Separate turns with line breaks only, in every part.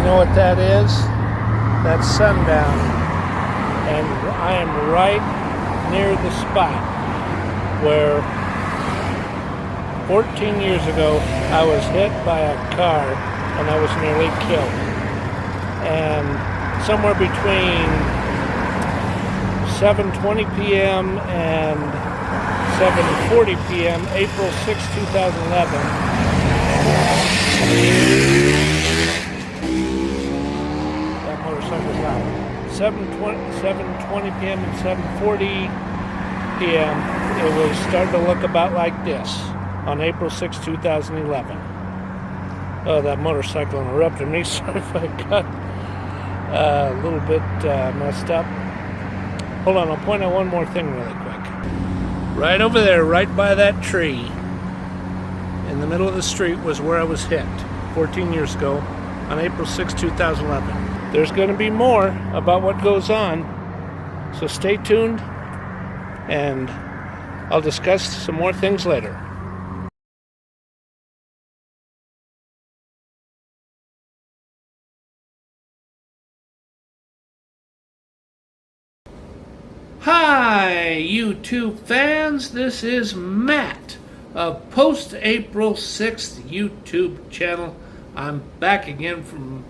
know what that is? That's sundown. And I am right near the spot where 14 years ago I was hit by a car and I was nearly killed. And somewhere between 7:20 p.m. and 7:40 p.m., April 6, 2011, that motorcycle's loud. 7:20 p.m. and 7:40 p.m., it was starting to look about like this on April 6, 2011. Oh, that motorcycle interrupted me. Sorry if I got a little bit messed up. Hold on, I'll point out one more thing really quick. Right over there, right by that tree, in the middle of the street was where I was hit 14 years ago on April 6, 2011. There's going to be more about what goes on, so stay tuned, and I'll discuss some more things later. Hi, YouTube fans. This is Matt of Post-April 6th YouTube channel. I'm back again from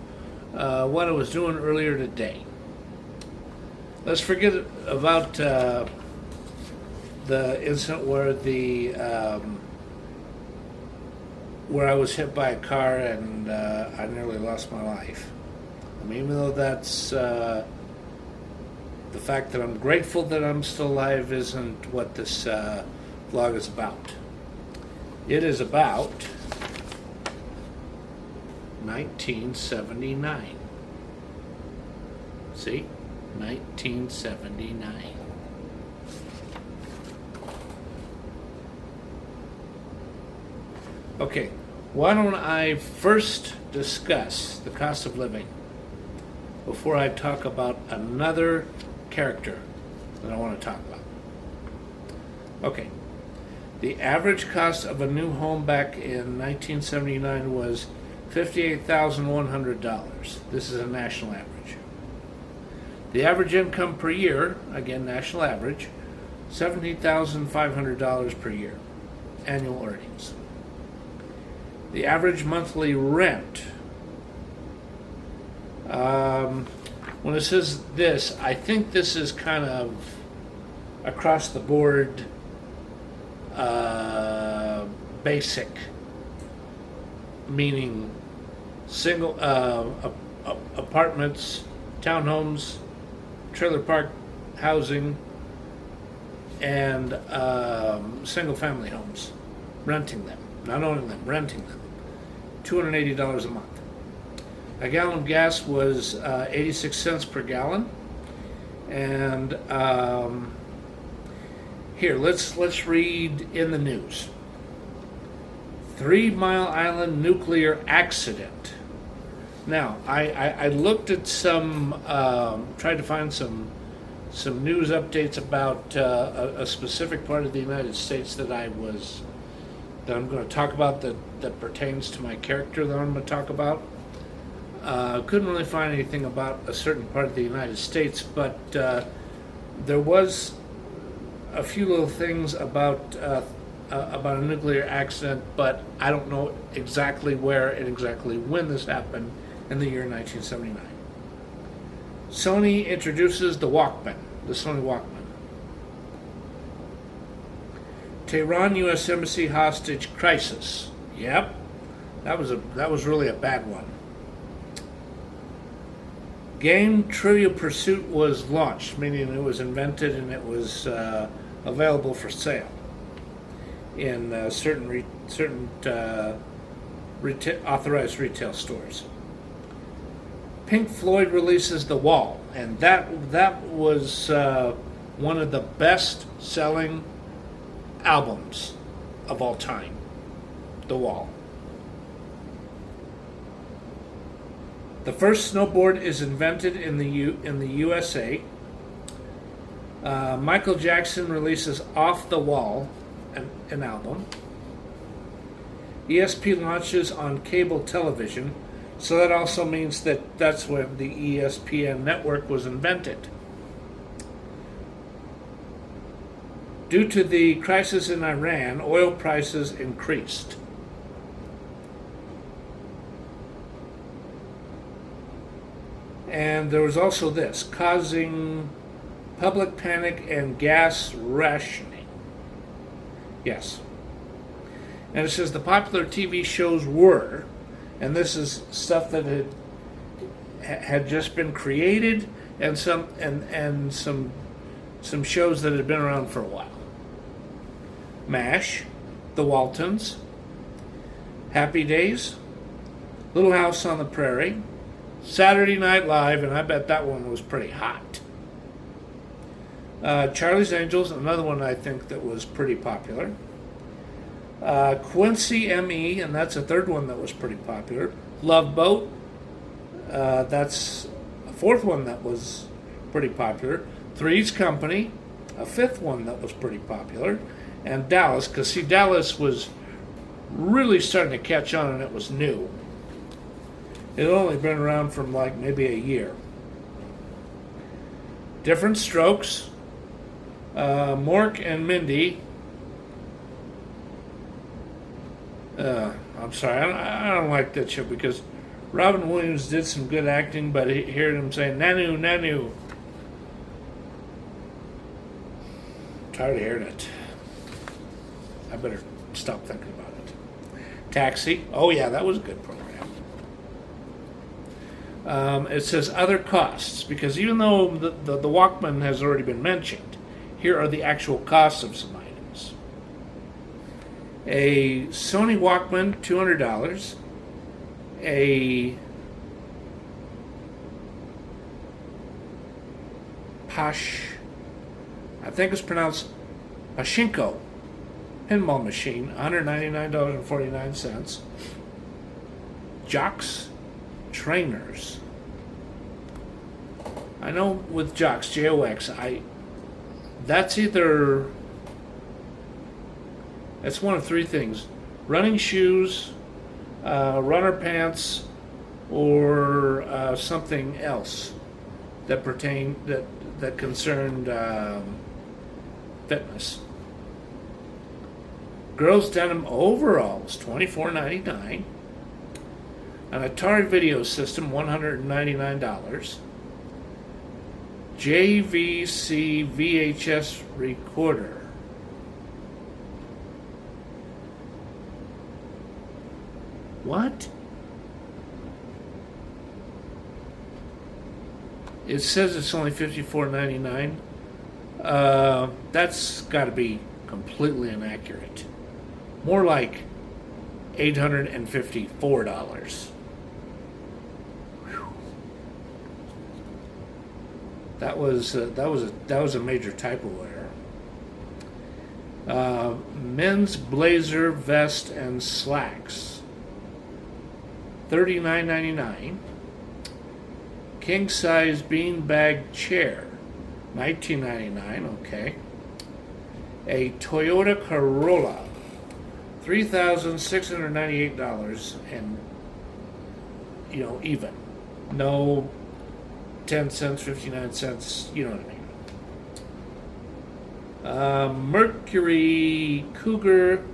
what I was doing earlier today. Let's forget about the incident where where I was hit by a car and I nearly lost my life. I mean, even though that's the fact that I'm grateful that I'm still alive isn't what this vlog is about. It is about 1979. See? 1979. Okay, why don't I first discuss the cost of living before I talk about another character that I want to talk about. Okay, the average cost of a new home back in 1979 was $58,100. This is a national average. The average income per year, again national average, $17,500 per year, annual earnings. The average monthly rent, when it says this, I think this is kind of across the board basic, meaning single apartments, townhomes, trailer park housing, and single family homes. Renting them, not owning them, renting them. $280 a month. A gallon of gas was 86 cents per gallon. And here, let's read in the news. 3 Mile Island nuclear accident. Now, I looked at some, tried to find some news updates about a specific part of the United States that I'm going to talk about that pertains to my character that I'm going to talk about. Couldn't really find anything about a certain part of the United States, but there was a few little things about a nuclear accident, but I don't know exactly where and exactly when this happened in the year 1979. Sony introduces the Walkman, the Sony Walkman. Tehran U.S. Embassy hostage crisis. Yep, that was really a bad one. Game Trivial Pursuit was launched, meaning it was invented and it was available for sale in certain authorized retail stores. Pink Floyd releases The Wall, and that was one of the best-selling albums of all time. The Wall. The first snowboard is invented in the USA. Michael Jackson releases Off the Wall, an album. ESP launches on cable television So that also means that that's when the ESPN network was invented. Due to the crisis in Iran, oil prices increased. And there was also this, causing public panic and gas rationing. Yes. And it says the popular TV shows were, and this is stuff that had just been created, and some shows that had been around for a while. MASH, The Waltons, Happy Days, Little House on the Prairie, Saturday Night Live, and I bet that one was pretty hot. Charlie's Angels, another one I think that was pretty popular. Quincy M.E., and that's a third one that was pretty popular. Love Boat, that's a fourth one that was pretty popular. Three's Company, a fifth one that was pretty popular. And Dallas, because see, Dallas was really starting to catch on and it was new. It had only been around for like maybe a year. Different Strokes, Mork and Mindy. I'm sorry, I don't like that show because Robin Williams did some good acting, but hearing him saying Nanu, Nanu. Tired of hearing it. I better stop thinking about it. Taxi. Oh yeah, that was a good program. It says other costs, because even though the Walkman has already been mentioned, here are the actual costs of some items. A Sony Walkman, $200. A I think it's pronounced Pachinko pinball machine, $199.49. Jocks Trainers. I know with Jocks, J-O-X, that's either, it's one of three things: running shoes, runner pants, or something else that concerned fitness. Girls denim overalls, $24.99. An Atari video system, $199. JVC VHS recorder. What? It says it's only $54.99. That's got to be completely inaccurate. More like $854. Whew. That was a major typo error. Men's blazer, vest, and slacks, $39.99. King size beanbag chair, $19.99. Okay. A Toyota Corolla, $3,698, and even, no 10 cents, 59 cents. You know what I mean. Mercury Cougar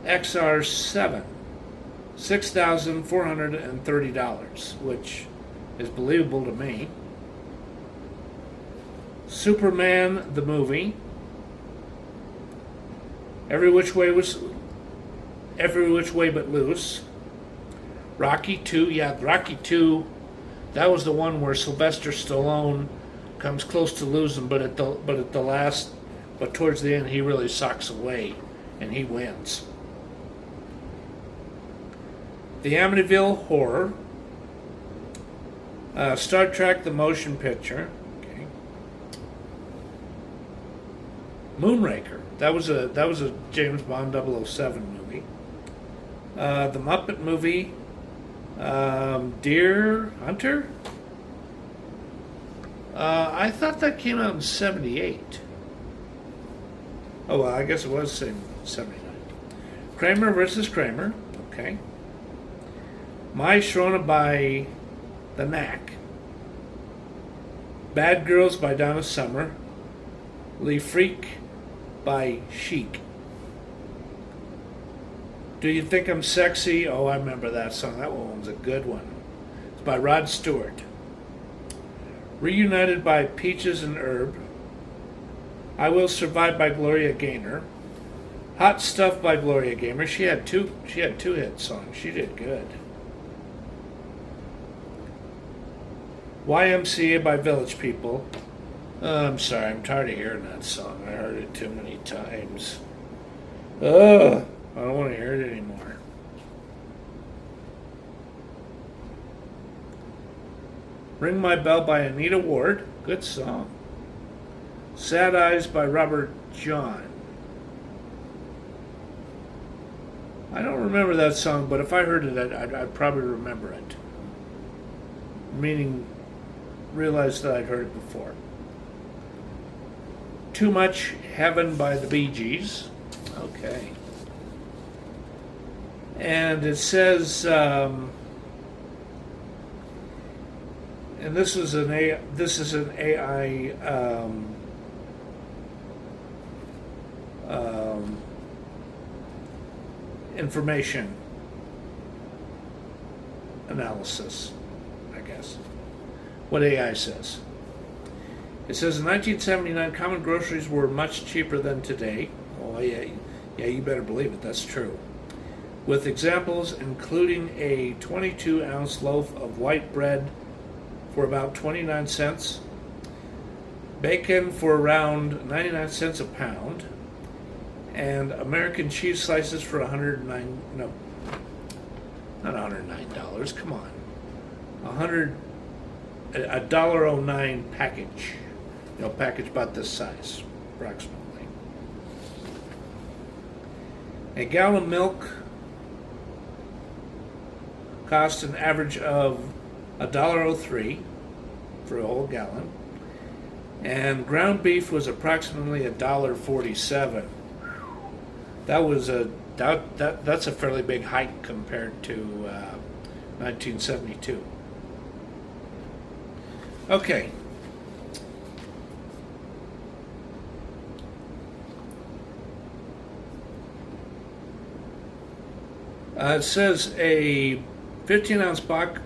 XR7, $6,430, which is believable to me. Superman the movie. Every Which Way But Loose. Rocky 2, yeah, Rocky 2. That was the one where Sylvester Stallone comes close to losing, but towards the end he really socks away and he wins. The Amityville Horror. Star Trek the Motion Picture. Okay. Moonraker. That was a James Bond 007 movie. The Muppet movie. Deer Hunter. I thought that came out in '78. Oh well, I guess it was '79. Kramer versus Kramer. Okay. My Sharona by The Knack. Bad Girls by Donna Summer. Le Freak by Chic. Do You Think I'm Sexy? Oh, I remember that song. That one was a good one. It's by Rod Stewart. Reunited by Peaches and Herb. I Will Survive by Gloria Gaynor. Hot Stuff by Gloria Gaynor. She had two hit songs. She did good. YMCA by Village People. I'm sorry, I'm tired of hearing that song. I heard it too many times. Ugh, I don't want to hear it anymore. Ring My Bell by Anita Ward. Good song. Sad Eyes by Robert John. I don't remember that song, but if I heard it, I'd probably remember it. Meaning, realize that I'd heard it before. Too Much Heaven by the Bee Gees. Okay. And it says, and this is an AI information analysis, I guess. What AI says. It says in 1979, common groceries were much cheaper than today. Oh yeah, you better believe it. That's true. With examples including a 22-ounce loaf of white bread for about 29 cents, bacon for around 99 cents a pound, and American cheese slices for $109. No, not $109. Come on, $1.09 package. Package about this size, approximately. A gallon of milk cost an average of $1.03 for a whole gallon, and ground beef was approximately $1.47. That's a fairly big hike compared to 1972. Okay. It says a 15-ounce box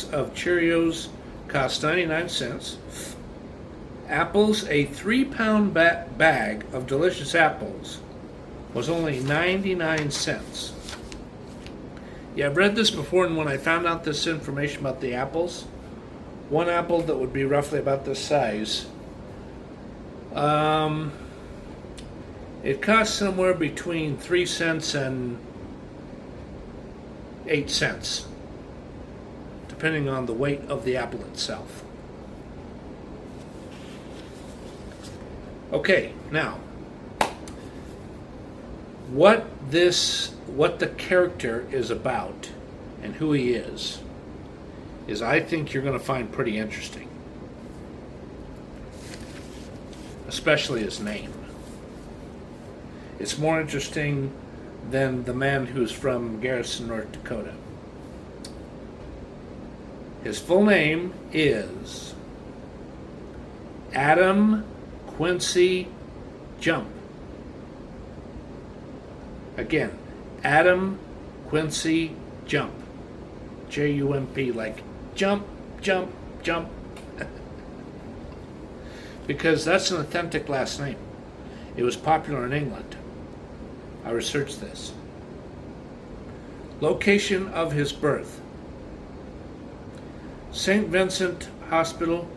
of Cheerios cost 99 cents. Apples, a 3-pound bag of delicious apples was only 99 cents. Yeah, I've read this before, and when I found out this information about the apples, one apple that would be roughly about this size, it costs somewhere between 3 cents and 8 cents, depending on the weight of the apple itself. Okay, now, what the character is about and who he is I think you're going to find pretty interesting, especially his name. It's more interesting than the man who's from Garrison, North Dakota. His full name is Adam Quincy Jump. Again, Adam Quincy Jump. J-U-M-P, like jump, jump, jump. Because that's an authentic last name. It was popular in England. I researched this. Location of his birth: St. Vincent Hospital,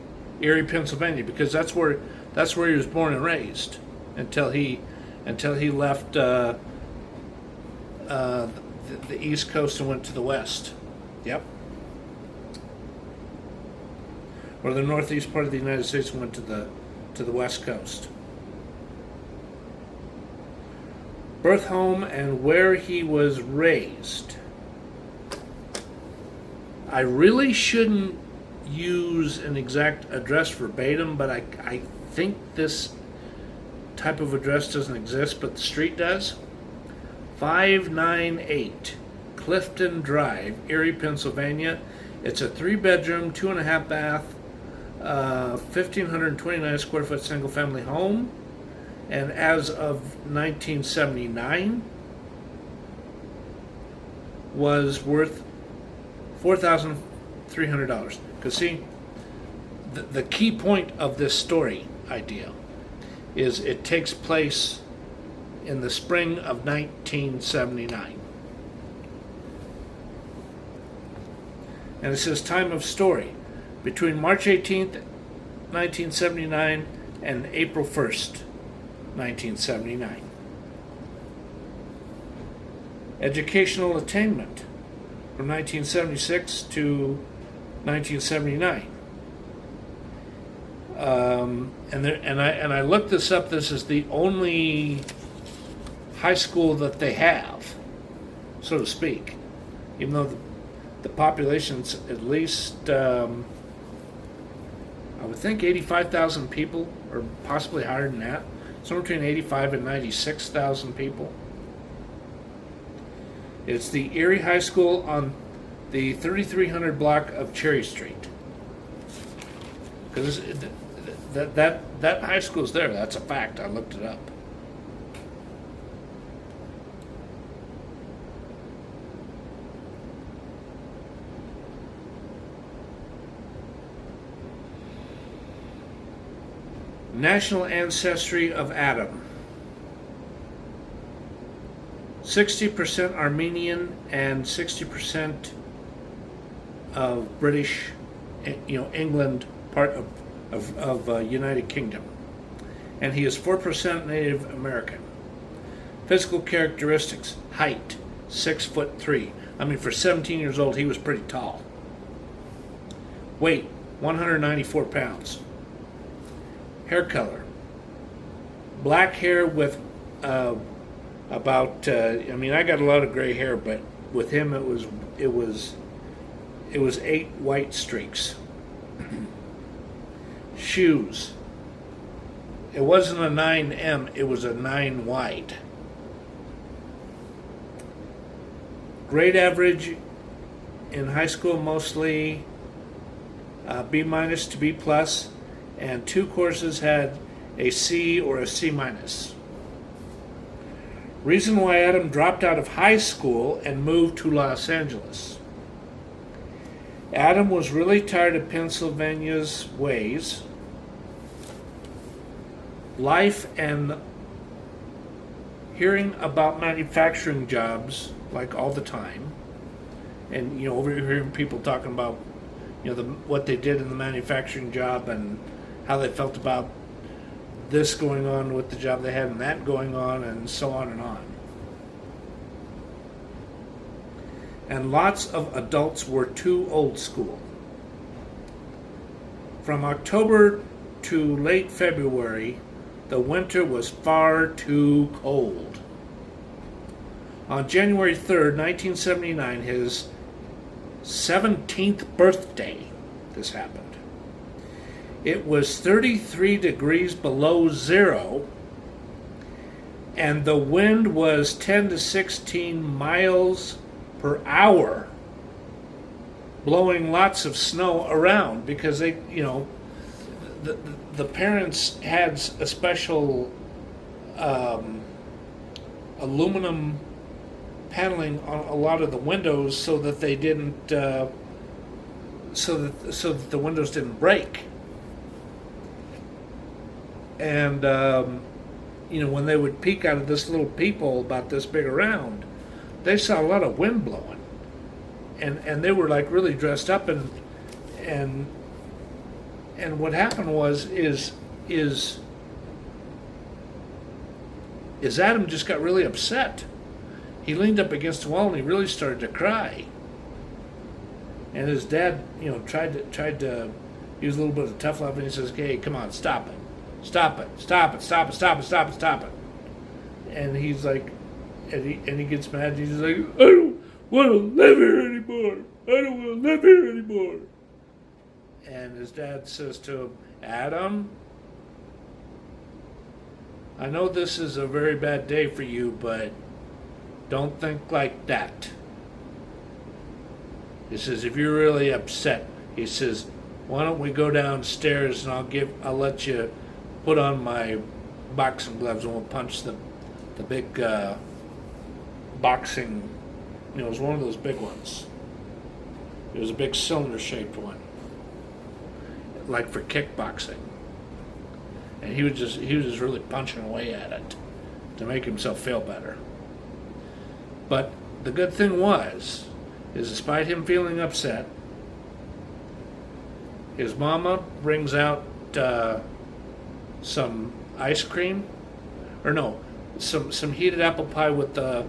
Erie, Pennsylvania, because that's where he was born and raised until he left the East Coast and went to the West. Yep. Or the northeast part of the United States and went to the West Coast. Birth home and where he was raised. I really shouldn't use an exact address verbatim, but I think this type of address doesn't exist, but the street does. 598 Clifton Drive, Erie, Pennsylvania. It's a 3-bedroom, 2.5 bath, 1,529 square foot single family home. And as of 1979, was worth $4,300. Because see, the key point of this story idea is it takes place in the spring of 1979. And it says time of story between March 18th, 1979 and April 1st, 1979. Educational attainment from 1976 to 1979. And I looked this up. This is the only high school that they have, so to speak, even though the population's at least, I would think 85,000 people, or possibly higher than that. Somewhere between 85 and 96,000 people. It's the Erie High School on the 3300 block of Cherry Street. Because that high school's there. That's a fact. I looked it up. National ancestry of Adam. 60% Armenian and 60% of British, England, part of United Kingdom. And he is 4% Native American. Physical characteristics: height, 6'3". I mean, for 17 years old, he was pretty tall. Weight, 194 pounds. Hair color: black hair with about. I got a lot of gray hair, but with him it was 8 white streaks. Shoes: it wasn't a 9M, it was a 9 wide. Grade average in high school, mostly B- to B+. And 2 courses had a C or a C-. Reason why Adam dropped out of high school and moved to Los Angeles. Adam was really tired of Pennsylvania's ways, life, and hearing about manufacturing jobs like all the time. And overhearing people talking about what they did in the manufacturing job and how they felt about this going on with the job they had and that going on, and so on and on. And lots of adults were too old school. From October to late February, the winter was far too cold. On January 3rd, 1979, his 17th birthday, this happened. It was 33 degrees below zero, and the wind was 10 to 16 miles per hour, blowing lots of snow around because the parents had a special aluminum paneling on a lot of the windows so that they didn't so that the windows didn't break. And when they would peek out of this little peephole about this big around, they saw a lot of wind blowing, and they were like really dressed up, and what happened was Adam just got really upset. He leaned up against the wall and he really started to cry. And his dad, tried to use a little bit of tough love, and he says, "Hey, come on, stop it. Stop it, stop it, stop it, stop it, stop it, stop it." And he's like, and he gets mad, and he's like, "I don't want to live here anymore. I don't want to live here anymore." And his dad says to him, "Adam, I know this is a very bad day for you, but don't think like that. He says, if you're really upset, he says, why don't we go downstairs and I'll let you put on my boxing gloves and we'll punch the big boxing. It was one of those big ones. It was a big cylinder-shaped one, like for kickboxing. And he was just really punching away at it to make himself feel better. But the good thing is despite him feeling upset, his mama brings out some ice cream, or no, some heated apple pie with a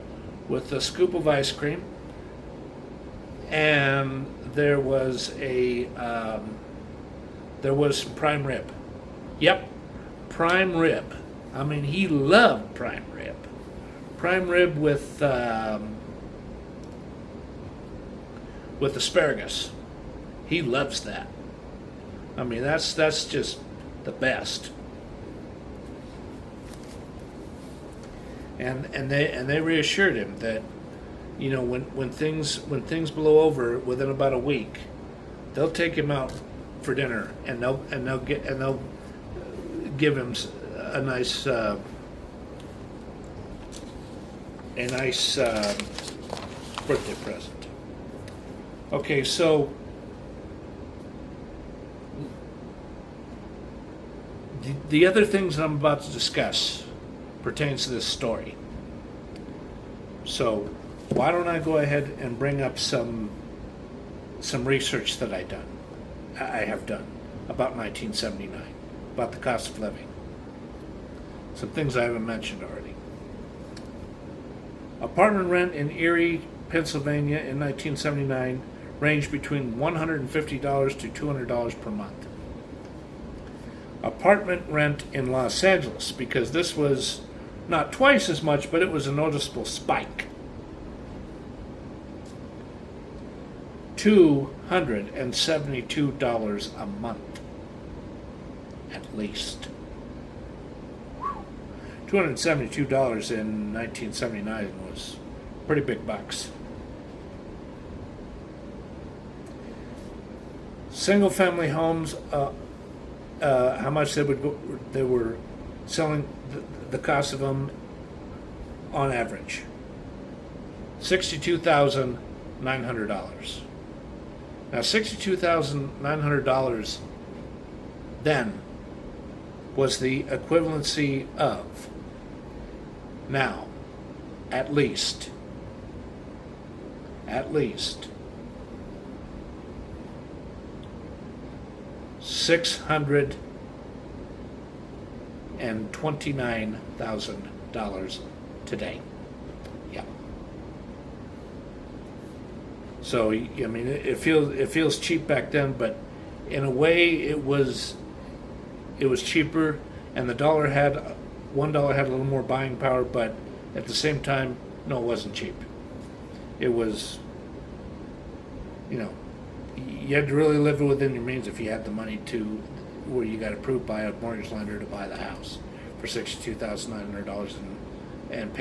scoop of ice cream, and there was some prime rib. Yep, prime rib. I mean, he loved prime rib. Prime rib with asparagus. He loves that. I mean, that's just the best. And they reassured him that, when things blow over within about a week, they'll take him out for dinner and they'll give him a nice birthday present. Okay, so the other things that I'm about to discuss pertains to this story. So why don't I go ahead and bring up some research that I have done about 1979, about the cost of living. Some things I haven't mentioned already. Apartment rent in Erie, Pennsylvania in 1979 ranged between $150 to $200 per month. Apartment rent in Los Angeles, because this was not twice as much, but it was a noticeable spike. $272 a month, at least. $272 in 1979 was pretty big bucks. Single-family homes, how much they were selling, the cost of them on average, $62,900. Now, $62,900 then was the equivalency of, now, at least $629,000 today. Yeah. So, I mean, it feels cheap back then, but in a way, it was cheaper, and the $1 had a little more buying power, but at the same time, no, it wasn't cheap. It was, you had to really live within your means if you had the money to, where you got approved by a mortgage lender to buy the house for $62,900 and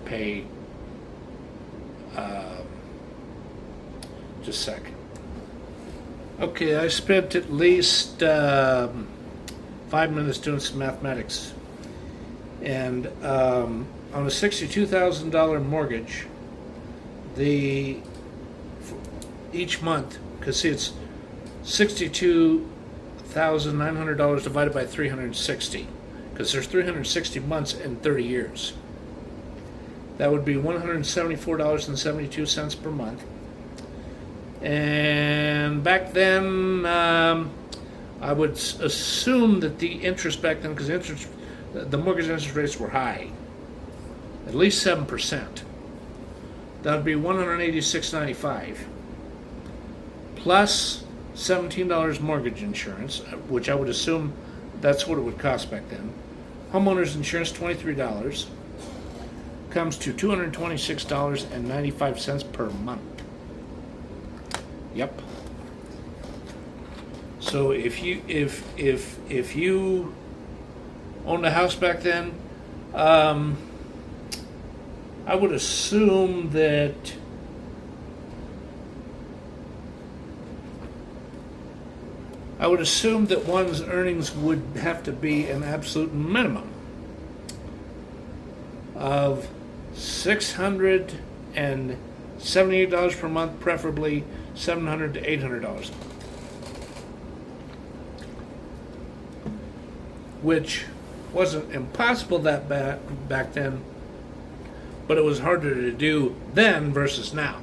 pay. Just a sec. Okay, I spent at least 5 minutes doing some mathematics, and on a $62,000 mortgage, each month, because see, it's $62,900 divided by 360, because there's 360 months in 30 years. That would be $174.72 per month. And back then, I would assume that the interest back then, because the mortgage interest rates were high, at least 7%. That would be $186.95 plus $17 mortgage insurance, which I would assume that's what it would cost back then. Homeowners insurance, $23, comes to $226.95 per month. Yep. So if you owned a house back then, I would assume that I would assume that one's earnings would have to be an absolute minimum of $678 per month, preferably $700 to $800, which wasn't impossible that back then, but it was harder to do then versus now.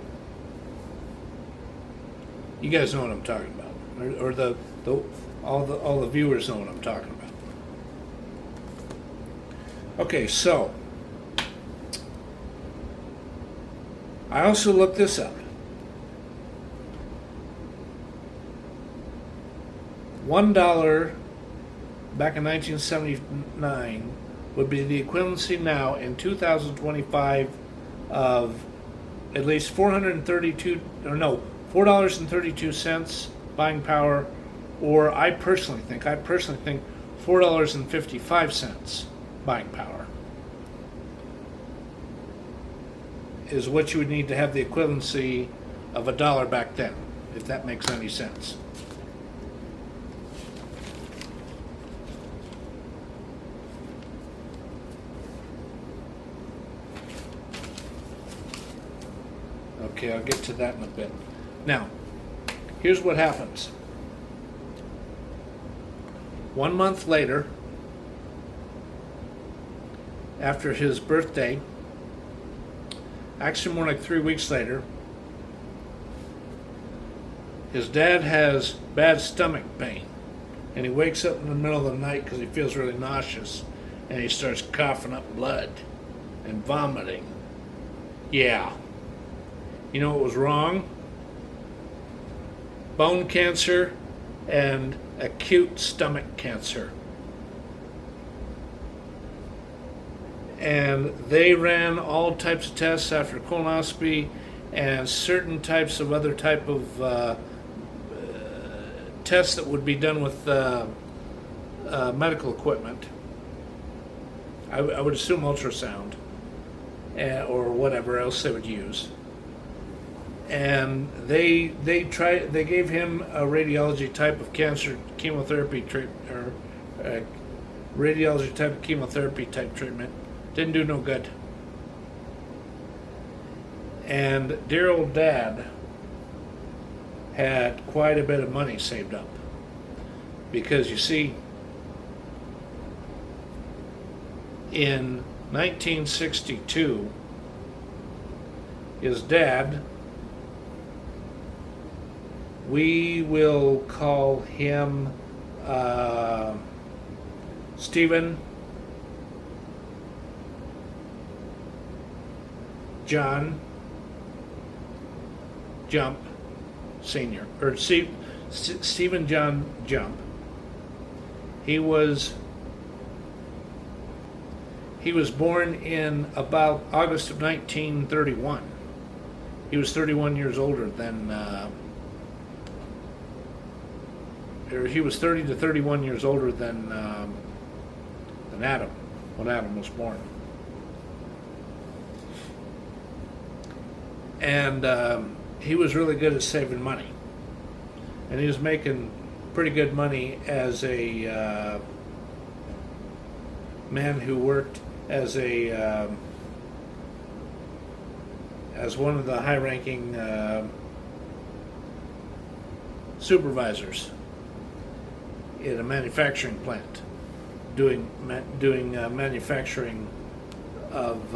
You guys know what I'm talking about, or all the viewers know what I'm talking about. Okay, so I also looked this up. $1 back in 1979 would be the equivalency now in 2025 of at least $4.32 buying power, or I personally think $4.55 buying power is what you would need to have the equivalency of $1 back then, if that makes any sense. Okay, I'll get to that in a bit. Now, here's what happens. 1 month later, after his birthday, actually more like 3 weeks later, his dad has bad stomach pain, and he wakes up in the middle of the night because he feels really nauseous, and he starts coughing up blood and vomiting. Yeah. You know what was wrong? Bone cancer and acute stomach cancer. And they ran all types of tests after colonoscopy and certain types of other type of tests that would be done with medical equipment. I would assume ultrasound or whatever else they would use. And they gave him a radiology type of cancer chemotherapy treatment, or radiology type of chemotherapy type treatment. Didn't do no good. And dear old dad had quite a bit of money saved up, because you see, in 1962, his dad, we will call him Stephen John Jump Sr., or Stephen John Jump. He was born in about August of 1931. He was 31 years older than or he was 30 to 31 years older than Adam, when Adam was born. And he was really good at saving money. And he was making pretty good money as a man who worked as one of the high-ranking supervisors in a manufacturing plant, doing manufacturing of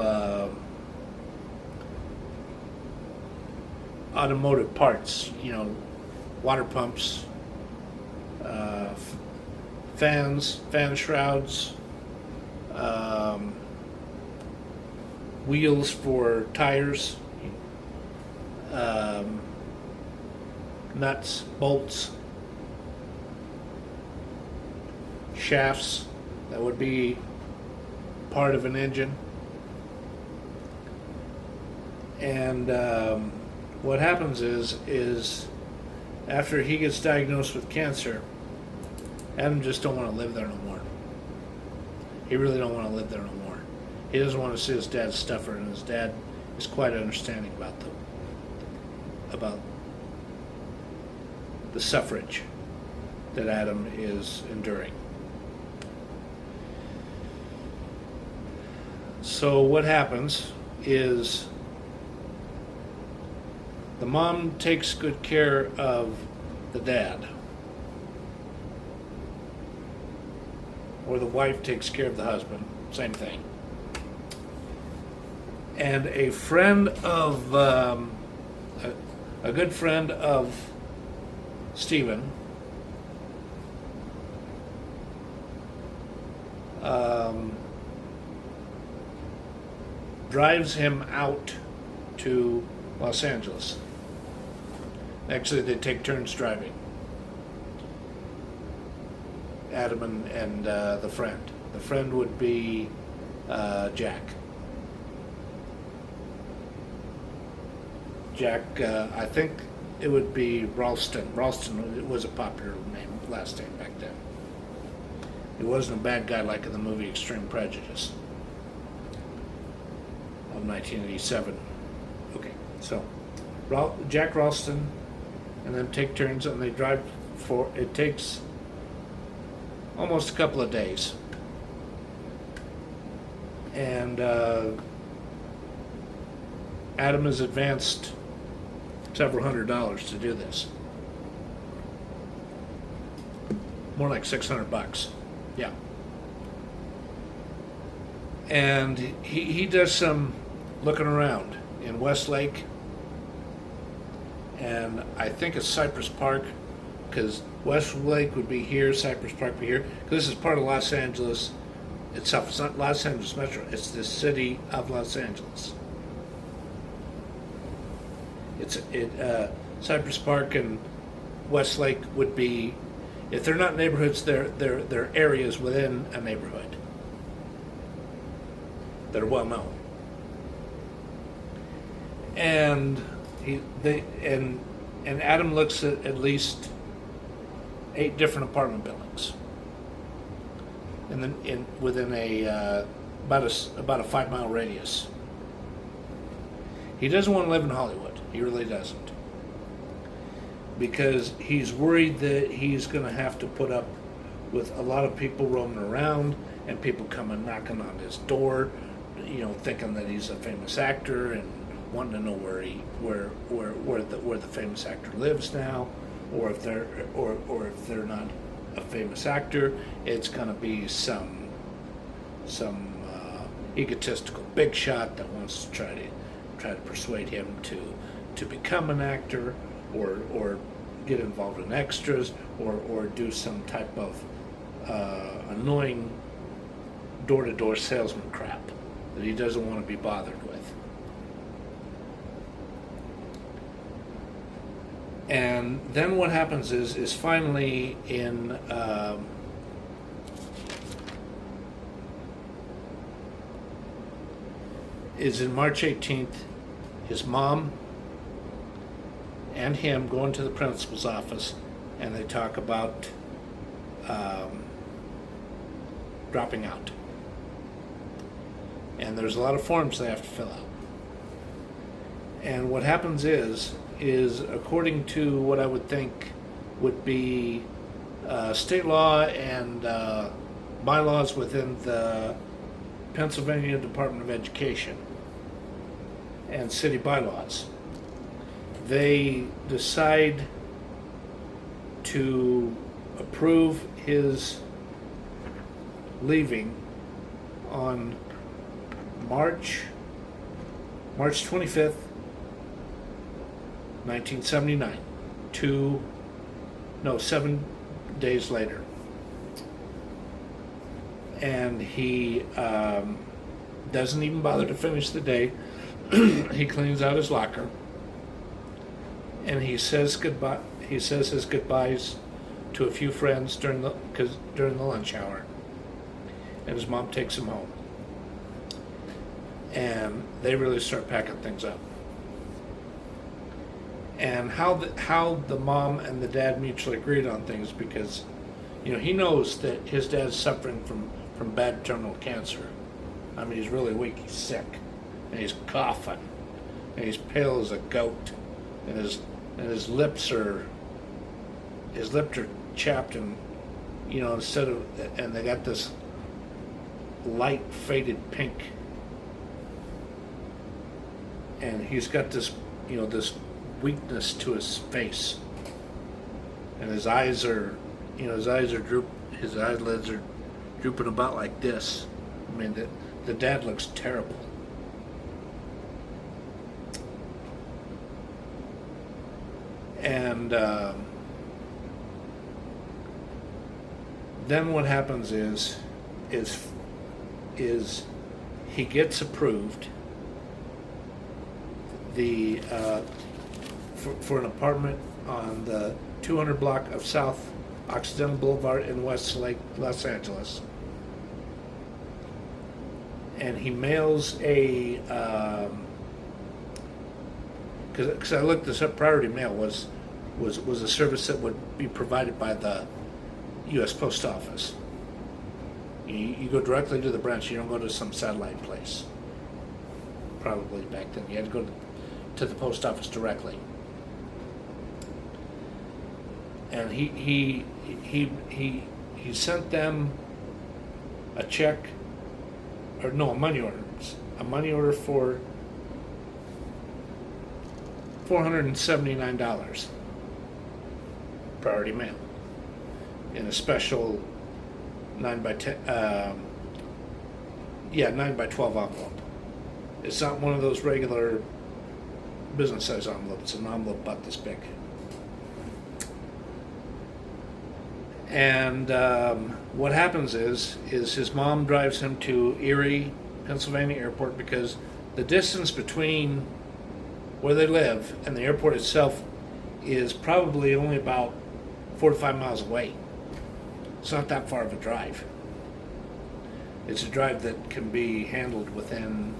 automotive parts, water pumps, fan shrouds, wheels for tires, nuts, bolts, shafts that would be part of an engine. And what happens is after he gets diagnosed with cancer, Adam just don't want to live there no more. He really don't want to live there no more. He doesn't want to see his dad suffer, and his dad is quite understanding about the suffrage that Adam is enduring. So what happens is the mom takes good care of the dad, or the wife takes care of the husband, same thing. And a friend of, a good friend of Stephen, drives him out to Los Angeles. Actually, they take turns driving. Adam and the friend. The friend would be Jack. Jack, I think it would be Ralston. Ralston was a popular name, last name back then. He wasn't a bad guy like in the movie Extreme Prejudice of 1987. Okay, so Jack Ralston and them take turns, and they drive for, it takes almost a couple of days. And Adam has advanced several $100s to do this. More like $600. Yeah. And he does some looking around in Westlake, and I think it's Cypress Park, because Westlake would be here, Cypress Park would be here, because this is part of Los Angeles itself. It's not Los Angeles Metro, it's the city of Los Angeles. Cypress Park and Westlake would be, if they're not neighborhoods, they're areas within a neighborhood that are well known. And Adam looks at least 8 different apartment buildings, and then within about a 5-mile radius. He doesn't want to live in Hollywood. He really doesn't, because he's worried that he's going to have to put up with a lot of people roaming around and people coming knocking on his door, thinking that he's a famous actor and wanting to know where the famous actor lives now, or if they're not a famous actor, it's going to be some egotistical big shot that wants to try to persuade him to become an actor, or get involved in extras, or do some type of annoying door-to-door salesman crap that he doesn't want to be bothered with. And then what happens is finally is in March 18th, his mom and him go into the principal's office, and they talk about dropping out. And there's a lot of forms they have to fill out. And what happens is according to what I would think would be state law and bylaws within the Pennsylvania Department of Education and city bylaws, they decide to approve his leaving on March 25th, 1979, 7 days later. And he doesn't even bother to finish the day. He cleans out his locker, and he says goodbye. He says his goodbyes to a few friends during the lunch hour, and his mom takes him home, and they really start packing things up. And how the mom and the dad mutually agreed on things, because he knows that his dad's suffering from bad terminal cancer. I mean, he's really weak. He's sick, and he's coughing, and he's pale as a goat, and his lips are his lips are chapped, and and they got this light faded pink, and he's got this this weakness to his face, and his eyes are his eyelids are drooping about like this. I mean, the dad looks terrible. And then what happens is he gets approved for an apartment on the 200 block of South Occidental Boulevard in Westlake, Los Angeles. And he mails a, because I looked this up, priority mail was a service that would be provided by the U.S. Post Office. You go directly to the branch. You don't go to some satellite place. Probably back then, you had to go to the post office directly. And he sent them a check, or no, a money order for $479, priority mail, in a special 9x10, 9x12 envelope. It's not one of those regular business size envelopes. It's an envelope about this big. And what happens is his mom drives him to Erie, Pennsylvania airport, because the distance between where they live and the airport itself is probably only about 4 to 5 miles away. It's not that far of a drive. It's a drive that can be handled within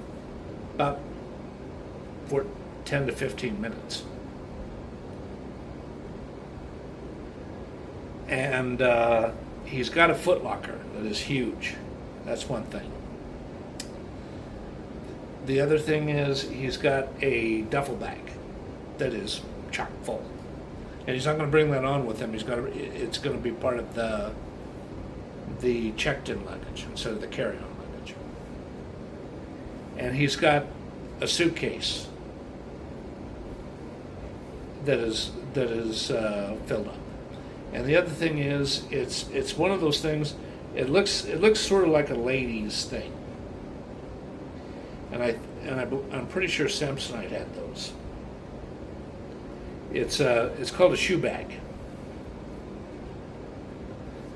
about 10 to 15 minutes. And he's got a Foot Locker that is huge. That's one thing. The other thing is he's got a duffel bag that is chock full. And he's not going to bring that on with him. It's going to be part of the checked-in luggage instead of the carry-on luggage. And he's got a suitcase that is filled up. And the other thing is, it's one of those things. It looks sort of like a ladies' thing. And I'm pretty sure Samsonite had those. It's called a shoe bag.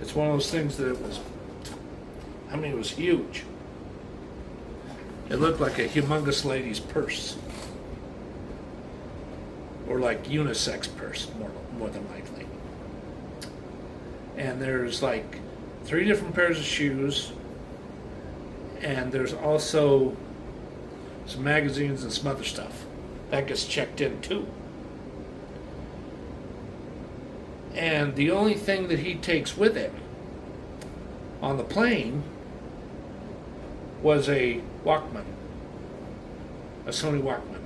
It's one of those things that it was huge. It looked like a humongous lady's purse, or like unisex purse, more than likely. And there's like 3 different pairs of shoes, and there's also some magazines and some other stuff that gets checked in too. And the only thing that he takes with him on the plane was a Walkman, a Sony Walkman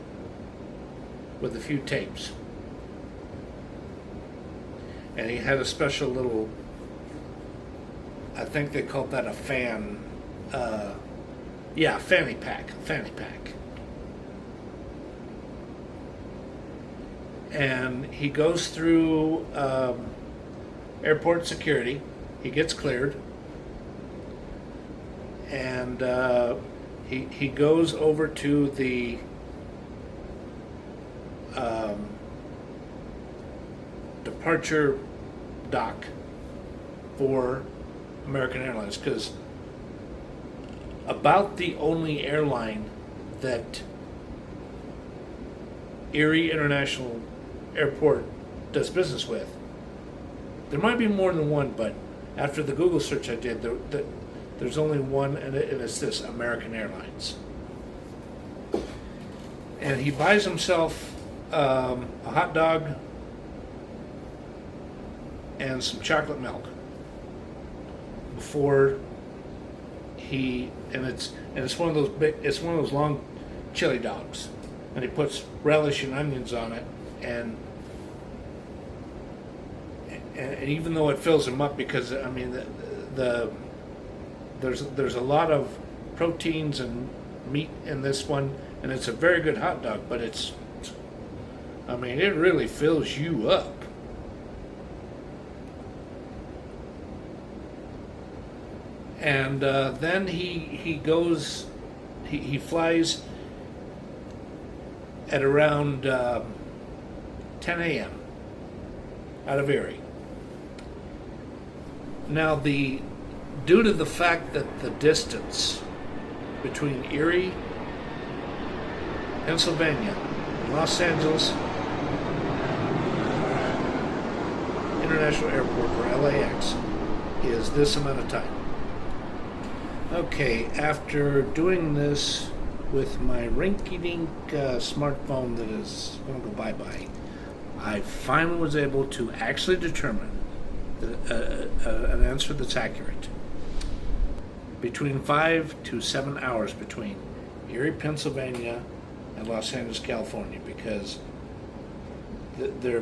with a few tapes. And he had a special little, I think they called that a fanny pack. And he goes through airport security. He gets cleared, and he goes over to the departure dock for American Airlines, because about the only airline that Erie International Airport does business with. There might be more than one, but after the Google search I did, there's only one, and it's this, American Airlines. And he buys himself a hot dog and some chocolate milk before it's one of those long chili dogs, and he puts relish and onions on it, and and even though it fills him up, because I mean there's a lot of proteins and meat in this one, and it's a very good hot dog, but it really fills you up. And then he flies at around 10 a.m. out of Erie. Now, due to the fact that the distance between Erie, Pennsylvania, and Los Angeles International Airport, or LAX, is this amount of time. Okay, after doing this with my rinky-dink smartphone that is going to go bye-bye, I finally was able to actually determine an answer that's accurate. Between 5 to 7 hours between Erie, Pennsylvania, and Los Angeles, California, because they're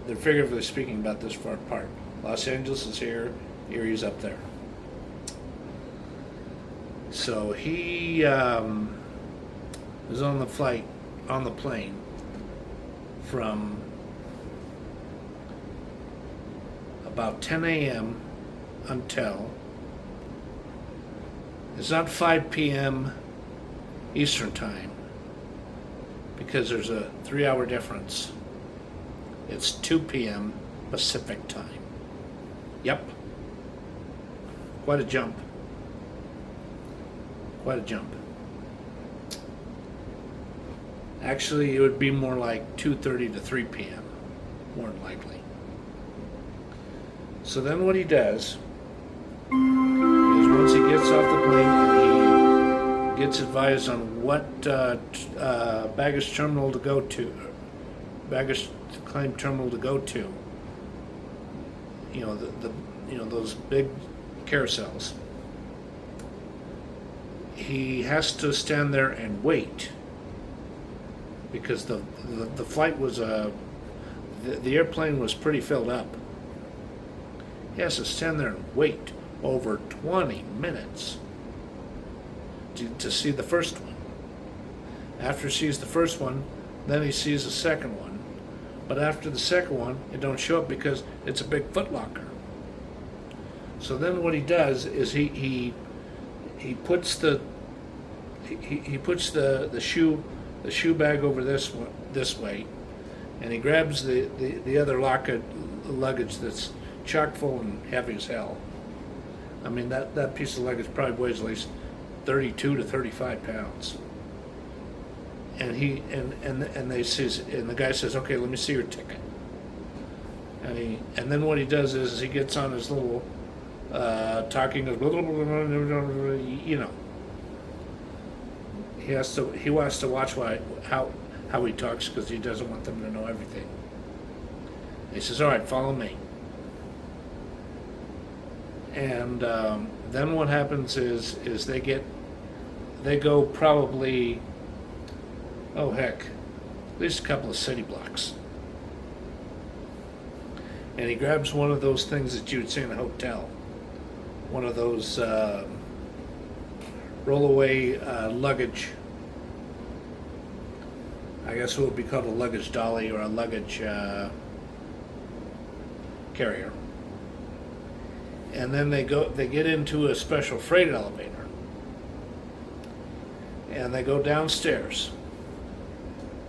figuratively speaking about this far apart. Los Angeles is here, Erie's up there. So he was on the plane from about 10 a.m. until it's not 5 p.m. Eastern time, because there's a 3-hour difference. It's 2 p.m. Pacific time. Yep. Quite a jump. Quite a jump. Actually, it would be more like 2:30 to 3 p.m. more than likely. So then what he does is, once he gets off the plane and he gets advised on what baggage terminal to go to, baggage claim terminal to go to, those big carousels, he has to stand there and wait, because the flight was the airplane was pretty filled up. He has to stand there and wait over 20 minutes to see the first one. After he sees the first one, then he sees the second one. But after the second one, it don't show up because it's a big footlocker. So then what he does is he puts the shoe bag over this way, and he grabs the other luggage that's chock full and heavy as hell. I mean, that piece of luggage probably weighs at least 32 to 35 pounds. And the guy says, "Okay, let me see your ticket." And then what he does is he gets on his little talking, he wants to watch how he talks, because he doesn't want them to know everything. He says, "All right, follow me." And then what happens is they go probably, oh heck, at least a couple of city blocks. And he grabs one of those things that you would see in a hotel, one of those rollaway luggage. I guess it would be called a luggage dolly or a luggage carrier. And then they get into a special freight elevator, and they go downstairs,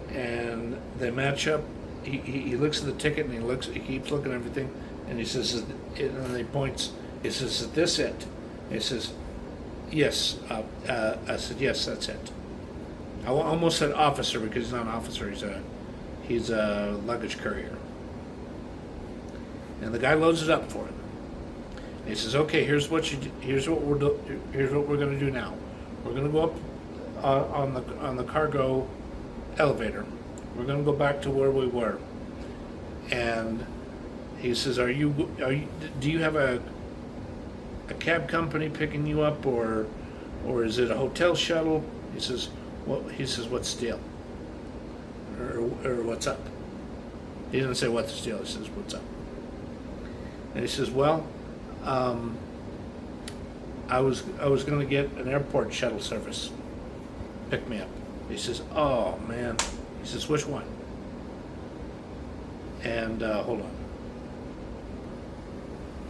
and they match up. He looks at the ticket, and he keeps looking at everything, and he says, and then he points. He says, "Is this it?" He says, "Yes." I said, "Yes, that's it." I almost said officer, because he's not an officer. He's a luggage courier. And the guy loads it up for him. And he says, "Okay, here's what we're going to do now. We're going to go up on the cargo elevator. We're going to go back to where we were." And he says, "Do you have a cab company picking you up, or is it a hotel shuttle?" He says, "What's the deal?" Or "What's up?" He didn't say what's the deal. He says, "What's up?" And he says, well, I was going to get an airport shuttle service, pick me up. He says, oh man. He says, which one? And hold on.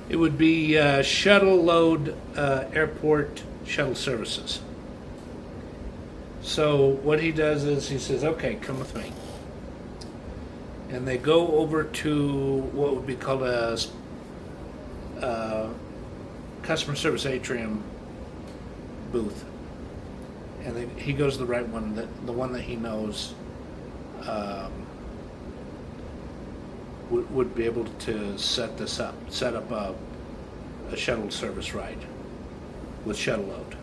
It would be shuttle load airport shuttle services. So what he does is he says, okay, come with me. And they go over to what would be called a customer service atrium booth. And he goes to the right one, the one that he knows would be able to set up a shuttle service ride with shuttle load.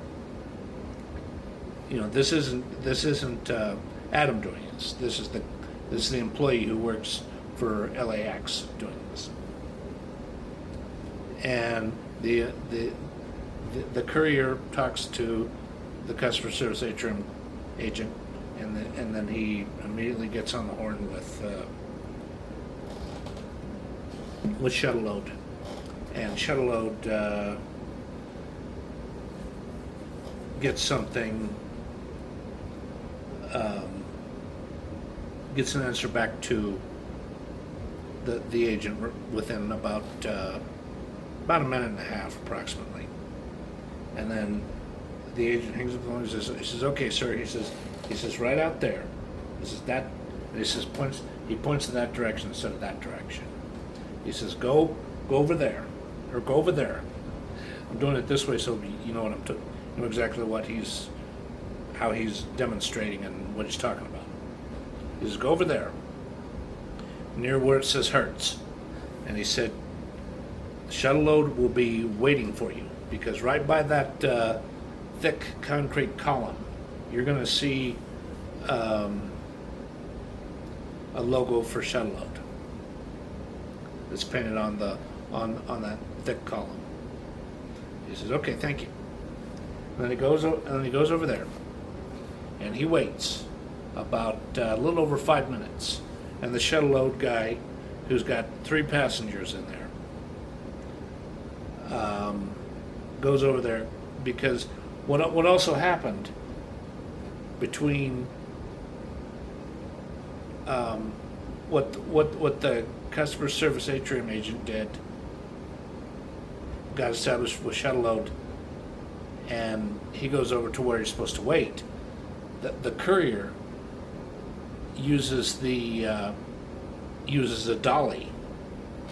You know, this isn't Adam doing this. This is the employee who works for LAX doing this. And the courier talks to the customer service atrium agent, and then he immediately gets on the horn with shuttle load, and shuttle load gets something. Gets an answer back to the agent within about a minute and a half approximately, and then the agent hangs up the phone. He says, "Okay, sir." He says, "Right out there." He says that. And he says he points in that direction instead of that direction. He says, "Go over there, or go over there." I'm doing it this way so you know what you know exactly how he's demonstrating and what he's talking about. He says, "Go over there, near where it says Hertz." And he said, "The shuttle load will be waiting for you, because right by that thick concrete column, you're going to see a logo for shuttle load. It's painted on that thick column." He says, "Okay, thank you." And then he goes over there, and he waits about a little over 5 minutes, and the shuttle load guy, who's got 3 passengers in there, goes over there, because what also happened between what the customer service atrium agent did, got established with shuttle load, and he goes over to where he's supposed to wait. The courier uses a dolly,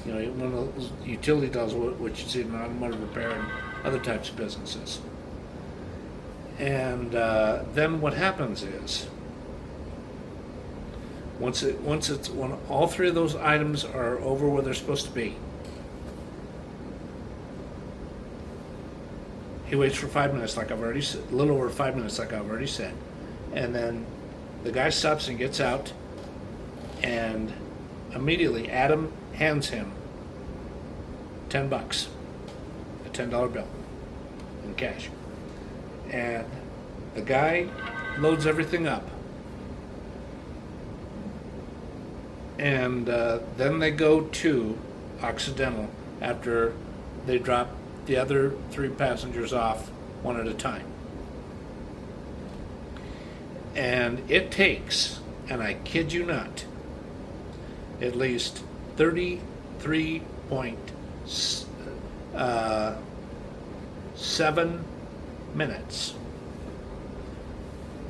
you know, one of those utility dolls which you see in automotive repair and other types of businesses. And then what happens is, when all 3 of those items are over where they're supposed to be, he waits for 5 minutes, like I've already said, a little over 5 minutes, like I've already said, and then the guy stops and gets out, and immediately Adam hands him $10, a $10 bill in cash, and the guy loads everything up, and then they go to Occidental after they drop the other 3 passengers off one at a time. And it takes, and I kid you not, at least 33.7 minutes,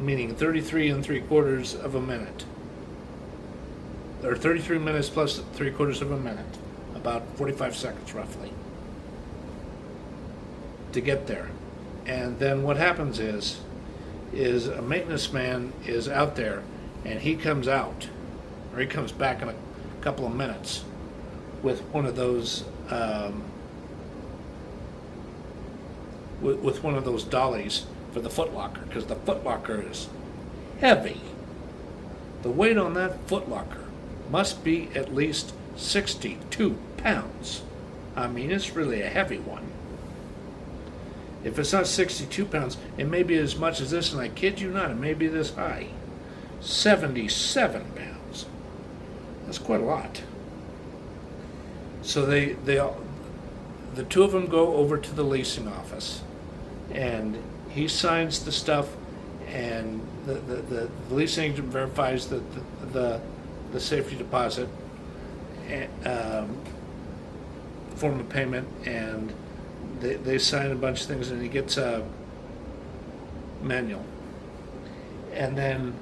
meaning 33 3/4 of a minute, or 33 minutes plus 3/4 of a minute, about 45 seconds roughly, to get there. And then what happens is a maintenance man is out there, and he comes out, or he comes back in a couple of minutes with one of those with one of those dollies for the footlocker, because the footlocker is heavy. The weight on that footlocker must be at least 62 pounds. I mean, it's really a heavy one. If it's not 62 pounds, it may be as much as this, and I kid you not, it may be this high. 77 pounds. That's quite a lot. So the two of them go over to the leasing office, and he signs the stuff, and the leasing agent verifies that the safety deposit form of payment, and they sign a bunch of things, and he gets a manual. And then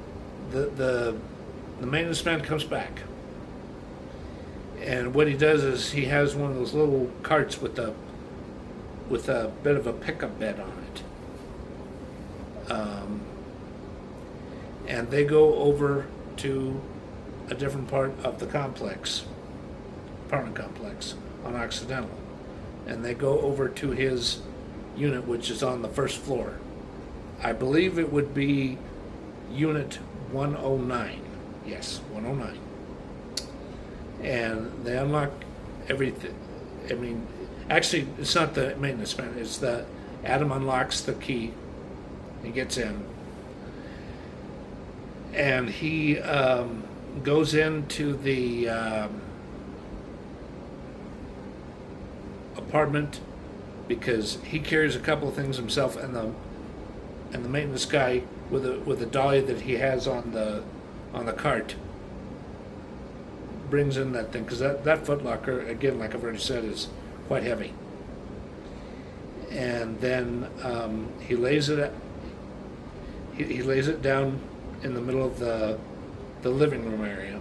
the maintenance man comes back, and what he does is he has one of those little carts with a bit of a pickup bed on it, and they go over to a different part of the apartment complex on Occidental, and they go over to his unit, which is on the first floor. I believe it would be unit 109. Yes, 109. And they unlock everything. I mean, actually, it's not the maintenance man. It's the Adam unlocks the key. He gets in, and he goes into the apartment, because he carries a couple of things himself, and the maintenance guy with a dolly that he has on the cart brings in that thing, because that footlocker, again, like I've already said, is quite heavy. And then he lays it down in the middle of the living room area,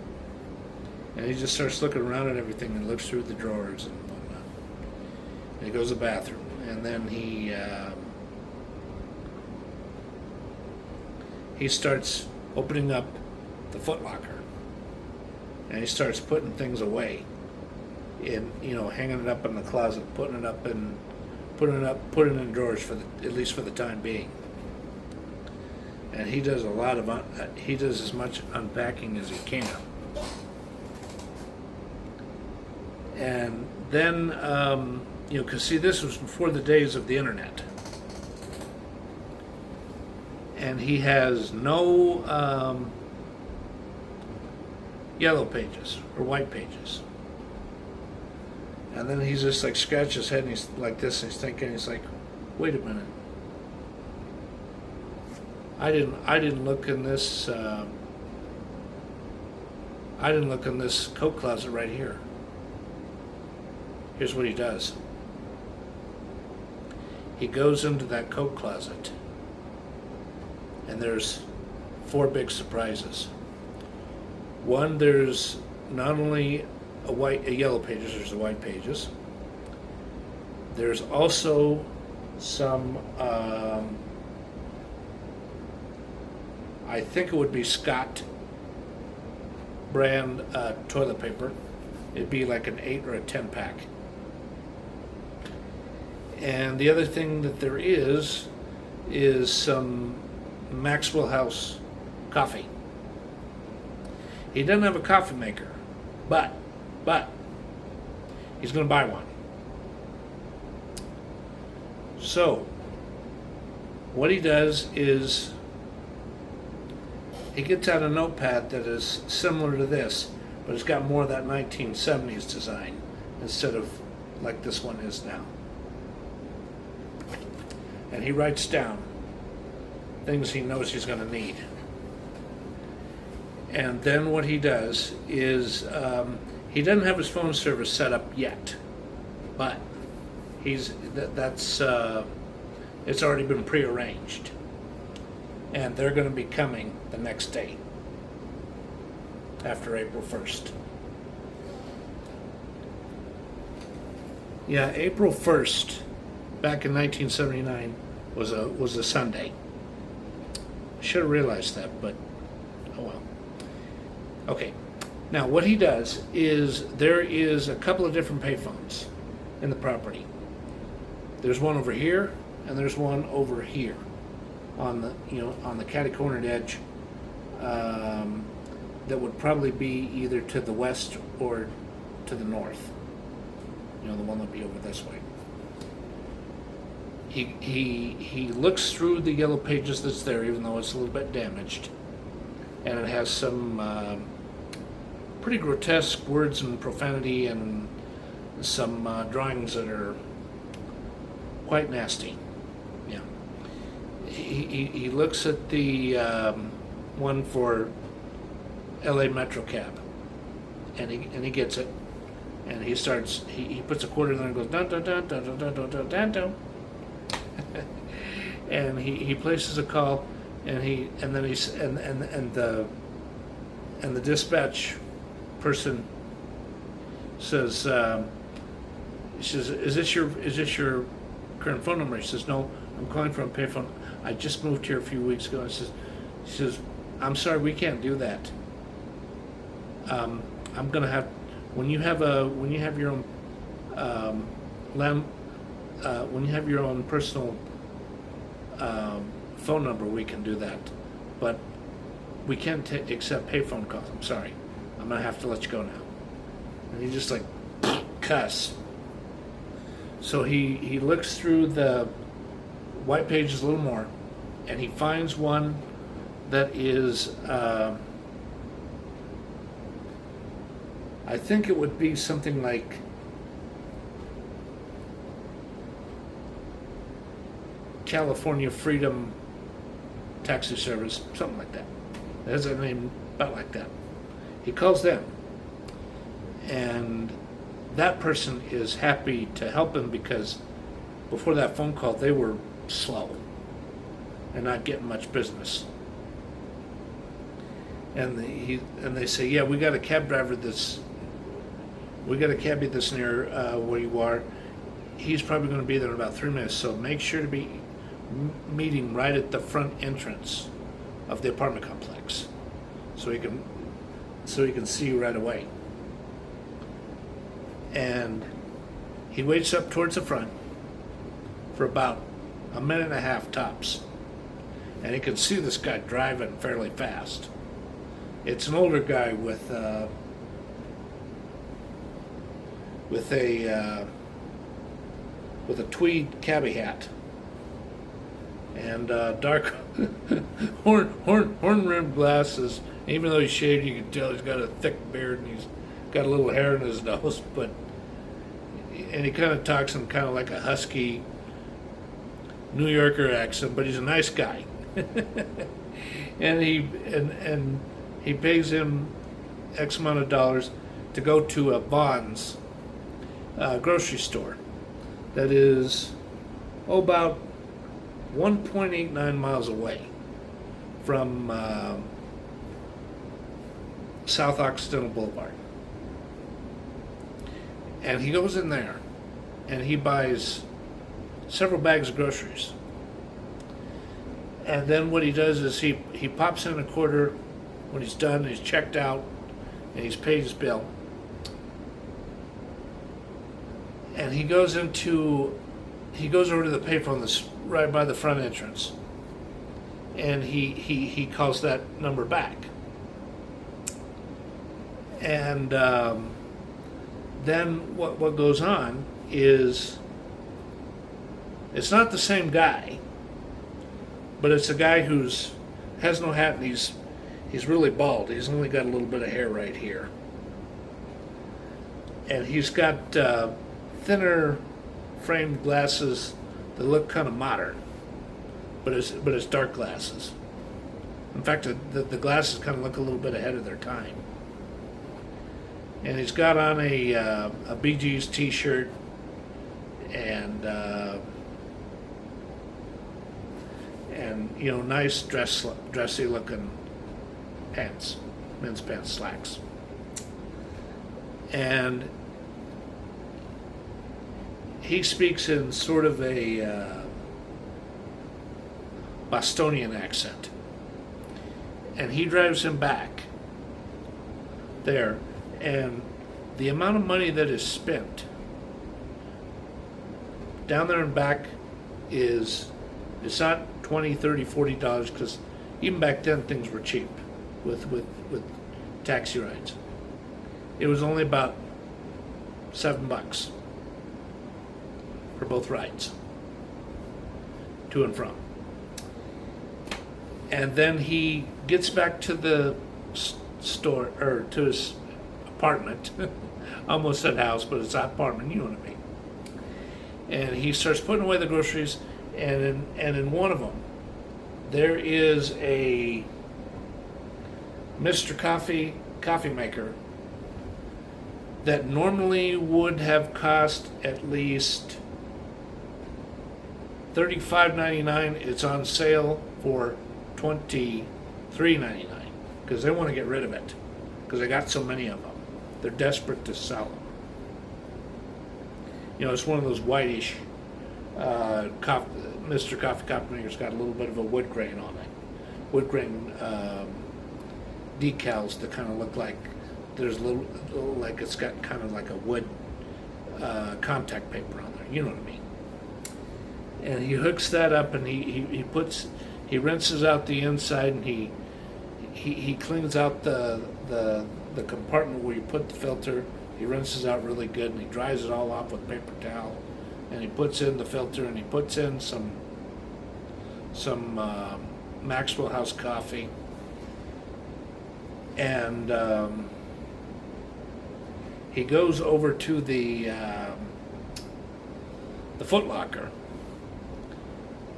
and he just starts looking around at everything and looks through the drawers and whatnot. And he goes to the bathroom, and then he starts opening up the footlocker, and he starts putting things away, hanging it up in the closet, putting it in drawers at least for the time being. And he does he does as much unpacking as he can. And then, because see, this was before the days of the internet. And he has no yellow pages or white pages. And then he's just like scratches his head, and he's like this, and he's thinking, he's like, wait a minute. I didn't look in this coat closet right here. Here's what he does. He goes into that coat closet, and there's 4 big surprises. One, there's not only a yellow pages, there's the white pages. There's also some I think it would be Scott brand toilet paper. It'd be like an 8 or a 10 pack. And the other thing that there is some Maxwell House coffee. He doesn't have a coffee maker, but he's going to buy one. So what he does is he gets out a notepad that is similar to this, but it's got more of that 1970s design instead of like this one is now. And he writes down things he knows he's going to need. And then what he does is he doesn't have his phone service set up yet, but it's already been prearranged, and they're going to be coming the next day after April 1st. Yeah, April 1st back in 1979 was a Sunday. I should have realized that, but oh well. Okay, now what he does is there is a couple of different payphones in the property. There's one over here, and there's one over here on the catty-cornered edge. That would probably be either to the west or to the north. The one that would be over this way. He looks through the yellow pages that's there, even though it's a little bit damaged, and it has some pretty grotesque words and profanity and some drawings that are quite nasty. Yeah. He looks at the one for LA Metro cab, and he gets it, and he starts. He puts a quarter in there and goes dun dun dun dun dun dun dun dun dun, dun. And he places a call, and the dispatch person says, he says, is this your current phone number? He says, no, I'm calling from a payphone. I just moved here a few weeks ago. She says, I'm sorry, we can't do that. I'm gonna have when you have your own when you have your own personal phone number, we can do that, but we can't accept payphone calls. I'm sorry, I'm gonna have to let you go now. And he just like cuss. So he looks through the white pages a little more, and he finds one that is I think it would be something like California Freedom Taxi Service, something like that. It has a name about like that. He calls them, and that person is happy to help him because before that phone call they were slow and not getting much business. And they say, yeah, we got a cabbie that's near where you are. He's probably going to be there in about 3 minutes, so make sure to be meeting right at the front entrance of the apartment complex, so he can see you right away. And he waits up towards the front for about a minute and a half tops, and he can see this guy driving fairly fast. It's an older guy with a tweed cabbie hat and dark horn-rimmed glasses. Even though he's shaved, you can tell he's got a thick beard and he's got a little hair in his nose. And he kind of talks in kind of like a husky New Yorker accent, but he's a nice guy. And he pays him X amount of dollars to go to a Vons grocery store that is about 1.89 miles away from South Occidental Boulevard. And he goes in there and he buys several bags of groceries. And then what he does is he pops in a quarter when he's done, he's checked out, and he's paid his bill. And he goes over to the payphone that's right by the front entrance, and he calls that number back. And then what goes on is it's not the same guy, but it's a guy who's has no hat and he's really bald. He's only got a little bit of hair right here, and he's got thinner framed glasses that look kind of modern, but it's dark glasses. In fact, the glasses kind of look a little bit ahead of their time. And he's got on a Bee Gees t-shirt and nice dressy looking pants, men's pants, slacks. And he speaks in sort of a Bostonian accent. And he drives him back there. And the amount of money that is spent down there and back it's not $20, $30, $40, because even back then things were cheap with taxi rides. It was only about $7 for both rides, to and from. And then he gets back to the store, or to his apartment. Almost said house, but it's an apartment, you know what I mean. And he starts putting away the groceries, and in one of them, there is a Mr. coffee maker that normally would have cost at least $35.99. It's on sale for $23.99 because they want to get rid of it because they got so many of them. They're desperate to sell them. You know, it's one of those whitish Mr. Coffee maker's got a little bit of a wood grain on it. Wood grain decals that kind of look like there's a little like it's got kind of like a wood contact paper on there. You know what I mean? And he hooks that up, and he rinses out the inside, and he cleans out the compartment where you put the filter. He rinses out really good, and he dries it all off with paper towel, and he puts in the filter, and he puts in some Maxwell House coffee, and he goes over to the Foot Locker,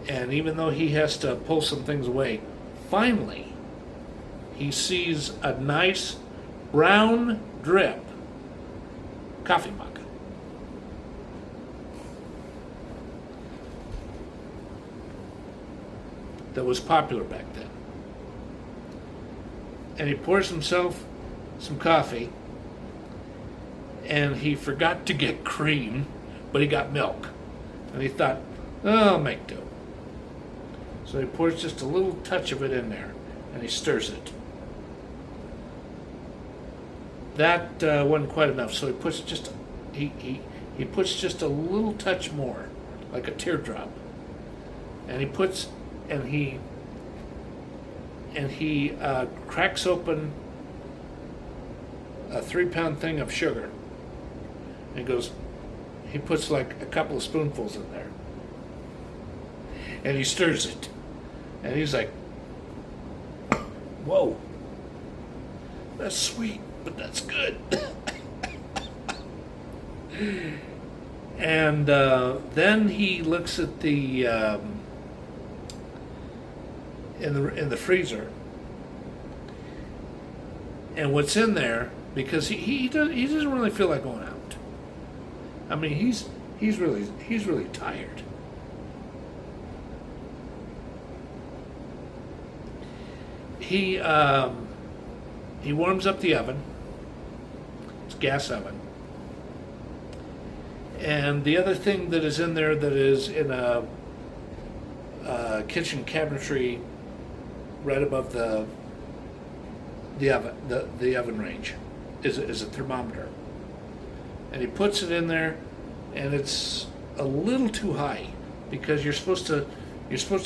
and even though he has to pull some things away, finally he sees a nice brown drip coffee mug. That was popular back then. And he pours himself some coffee, and he forgot to get cream, but he got milk. And he thought, oh, I'll make do. So he pours just a little touch of it in there, and he stirs it. That wasn't quite enough, so he puts just he puts just a little touch more, like a teardrop, and he cracks open a 3-pound thing of sugar, and he puts like a couple of spoonfuls in there, and he stirs it, and he's like, whoa, that's sweet, but that's good. And then he looks at the in the freezer, and what's in there, because he doesn't really feel like going out. I mean, he's really tired. He warms up the oven. It's a gas oven. And the other thing that is in there that is in a kitchen cabinetry right above the oven range is a thermometer. And he puts it in there, and it's a little too high because you're supposed to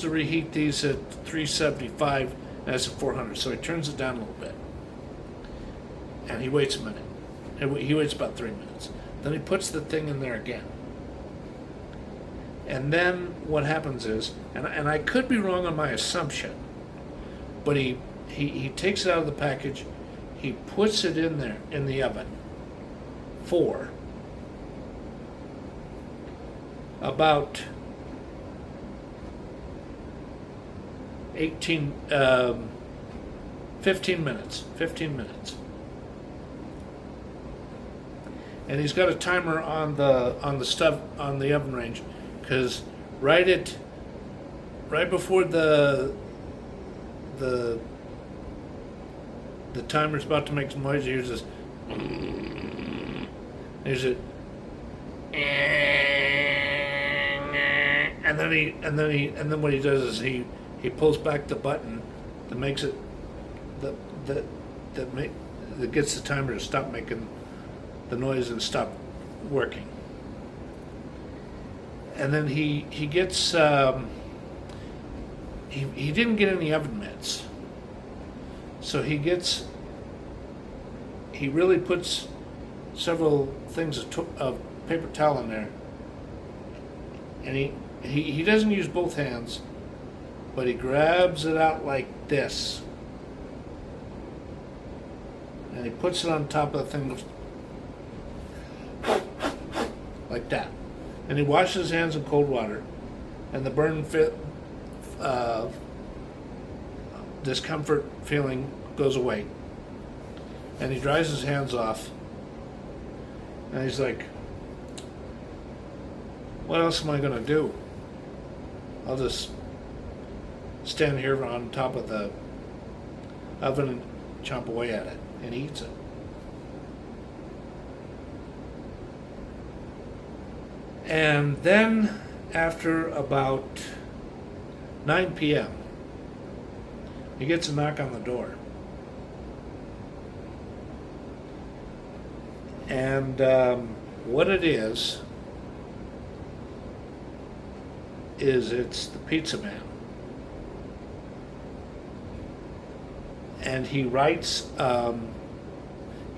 reheat these at 375, and that's at 400. So he turns it down a little bit, and he waits a minute. And he waits about 3 minutes. Then he puts the thing in there again. And then what happens is, and I could be wrong on my assumption, but he takes it out of the package, he puts it in there in the oven for about 15 minutes. And he's got a timer on the stuff on the oven range, because right before the timer's about to make some noise, here's this. There's it. And then what he does is he pulls back the button that makes it that gets the timer to stop making the noise and stop working. And then he gets he didn't get any oven mitts, so he really puts several things of paper towel in there, and he doesn't use both hands, but he grabs it out like this, and he puts it on top of the thing like that. And he washes his hands in cold water, and the discomfort feeling goes away. And he dries his hands off, and he's like, what else am I going to do? I'll just stand here on top of the oven and chomp away at it, and he eats it. And then after about 9 p.m., he gets a knock on the door. And what it is it's the pizza man. And he writes,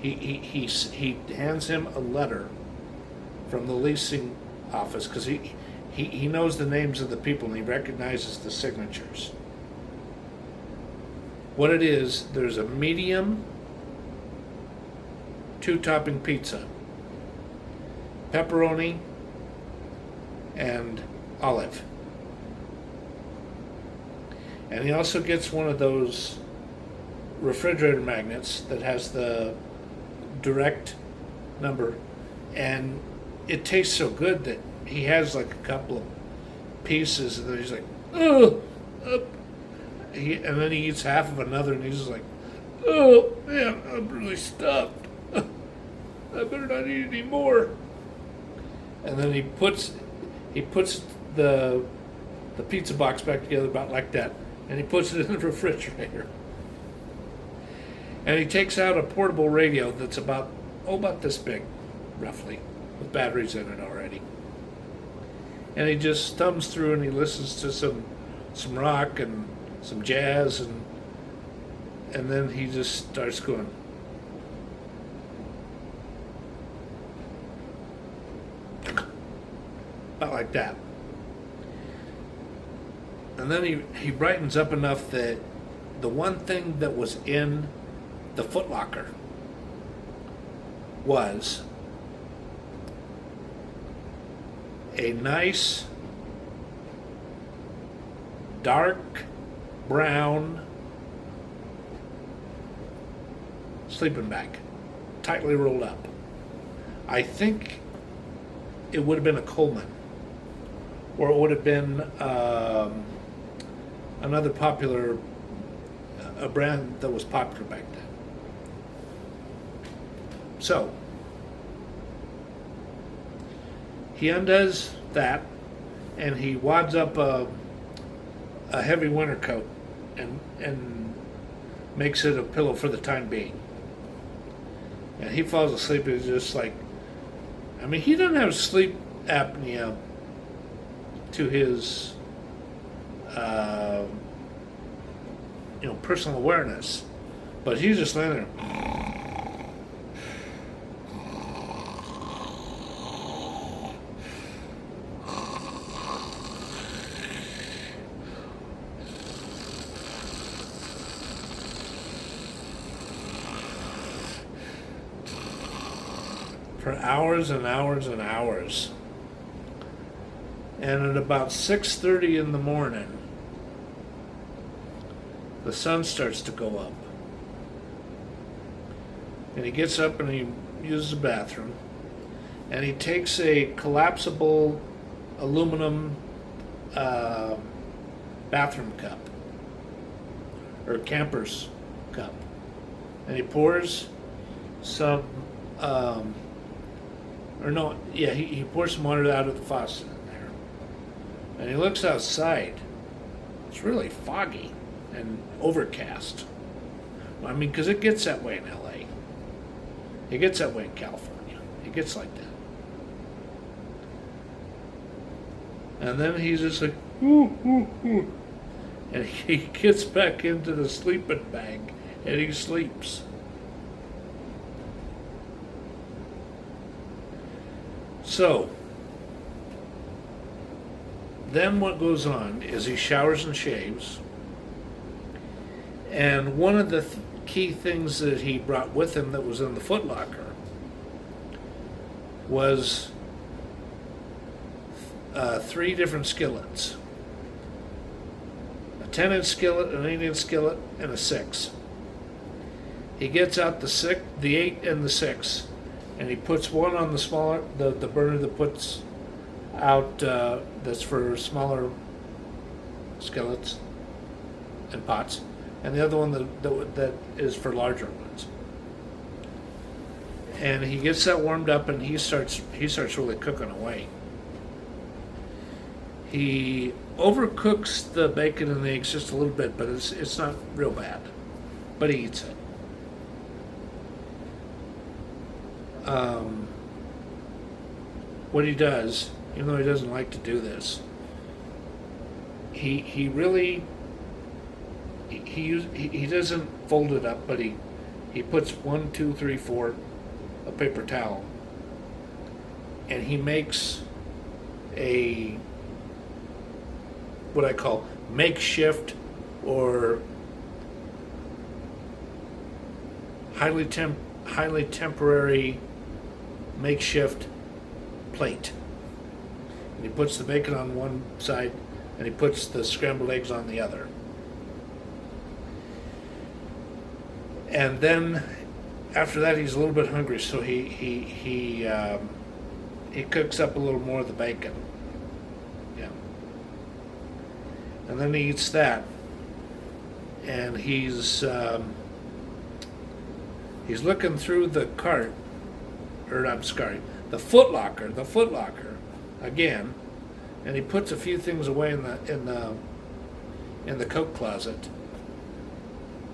he hands him a letter from the leasing office, because he knows the names of the people and he recognizes the signatures. What it is, there's a medium 2-topping pizza, pepperoni, and olive. And he also gets one of those refrigerator magnets that has the direct number, and it tastes so good that he has like a couple of pieces, and then he's like, oh, and then he eats half of another, and he's just like, oh man, I'm really stuffed. I better not eat any more. And then he puts the pizza box back together about like that, and he puts it in the refrigerator. And he takes out a portable radio that's about this big, roughly, with batteries in it already. And he just thumbs through and he listens to some rock and some jazz, and then he just starts going, about like that. And then he brightens up enough that the one thing that was in the Foot Locker was a nice dark brown sleeping bag, tightly rolled up. I think it would have been a Coleman, or it would have been another popular, a brand that was popular back then. So he undoes that, and he wads up a heavy winter coat and makes it a pillow for the time being. And he falls asleep, and he's just like, I mean, he doesn't have sleep apnea to his personal awareness, but he's just laying there for hours and hours and hours. And at about 6:30 in the morning, the sun starts to go up. And he gets up and he uses the bathroom. And he takes a collapsible aluminum bathroom cup, or camper's cup. And he pours some, he pours some water out of the faucet in there. And he looks outside. It's really foggy and overcast. I mean, because it gets that way in LA. It gets that way in California. It gets like that. And then he's just like, ooh, ooh, ooh. And he gets back into the sleeping bag and he sleeps. So, then what goes on is he showers and shaves. And one of the key things that he brought with him that was in the Foot Locker was 3 different skillets. A 10-inch skillet, an 8-inch skillet, and a 6. He gets out the 8 and the 6, and he puts one on the smaller, the burner that puts out, that's for smaller skillets and pots, and the other one that is for larger ones. And he gets that warmed up, and he starts really cooking away. He overcooks the bacon and the eggs just a little bit, but it's not real bad. But he eats it. What he does, even though he doesn't like to do this, he really he doesn't fold it up, but he puts 1, 2, 3, 4 a paper towel, and he makes a what I call makeshift or highly temporary makeshift plate. And he puts the bacon on one side and he puts the scrambled eggs on the other. And then after that he's a little bit hungry, so he cooks up a little more of the bacon. Yeah. And then he eats that. And he's looking through the cart, or I'm sorry, the Foot Locker again, and he puts a few things away in the coat closet,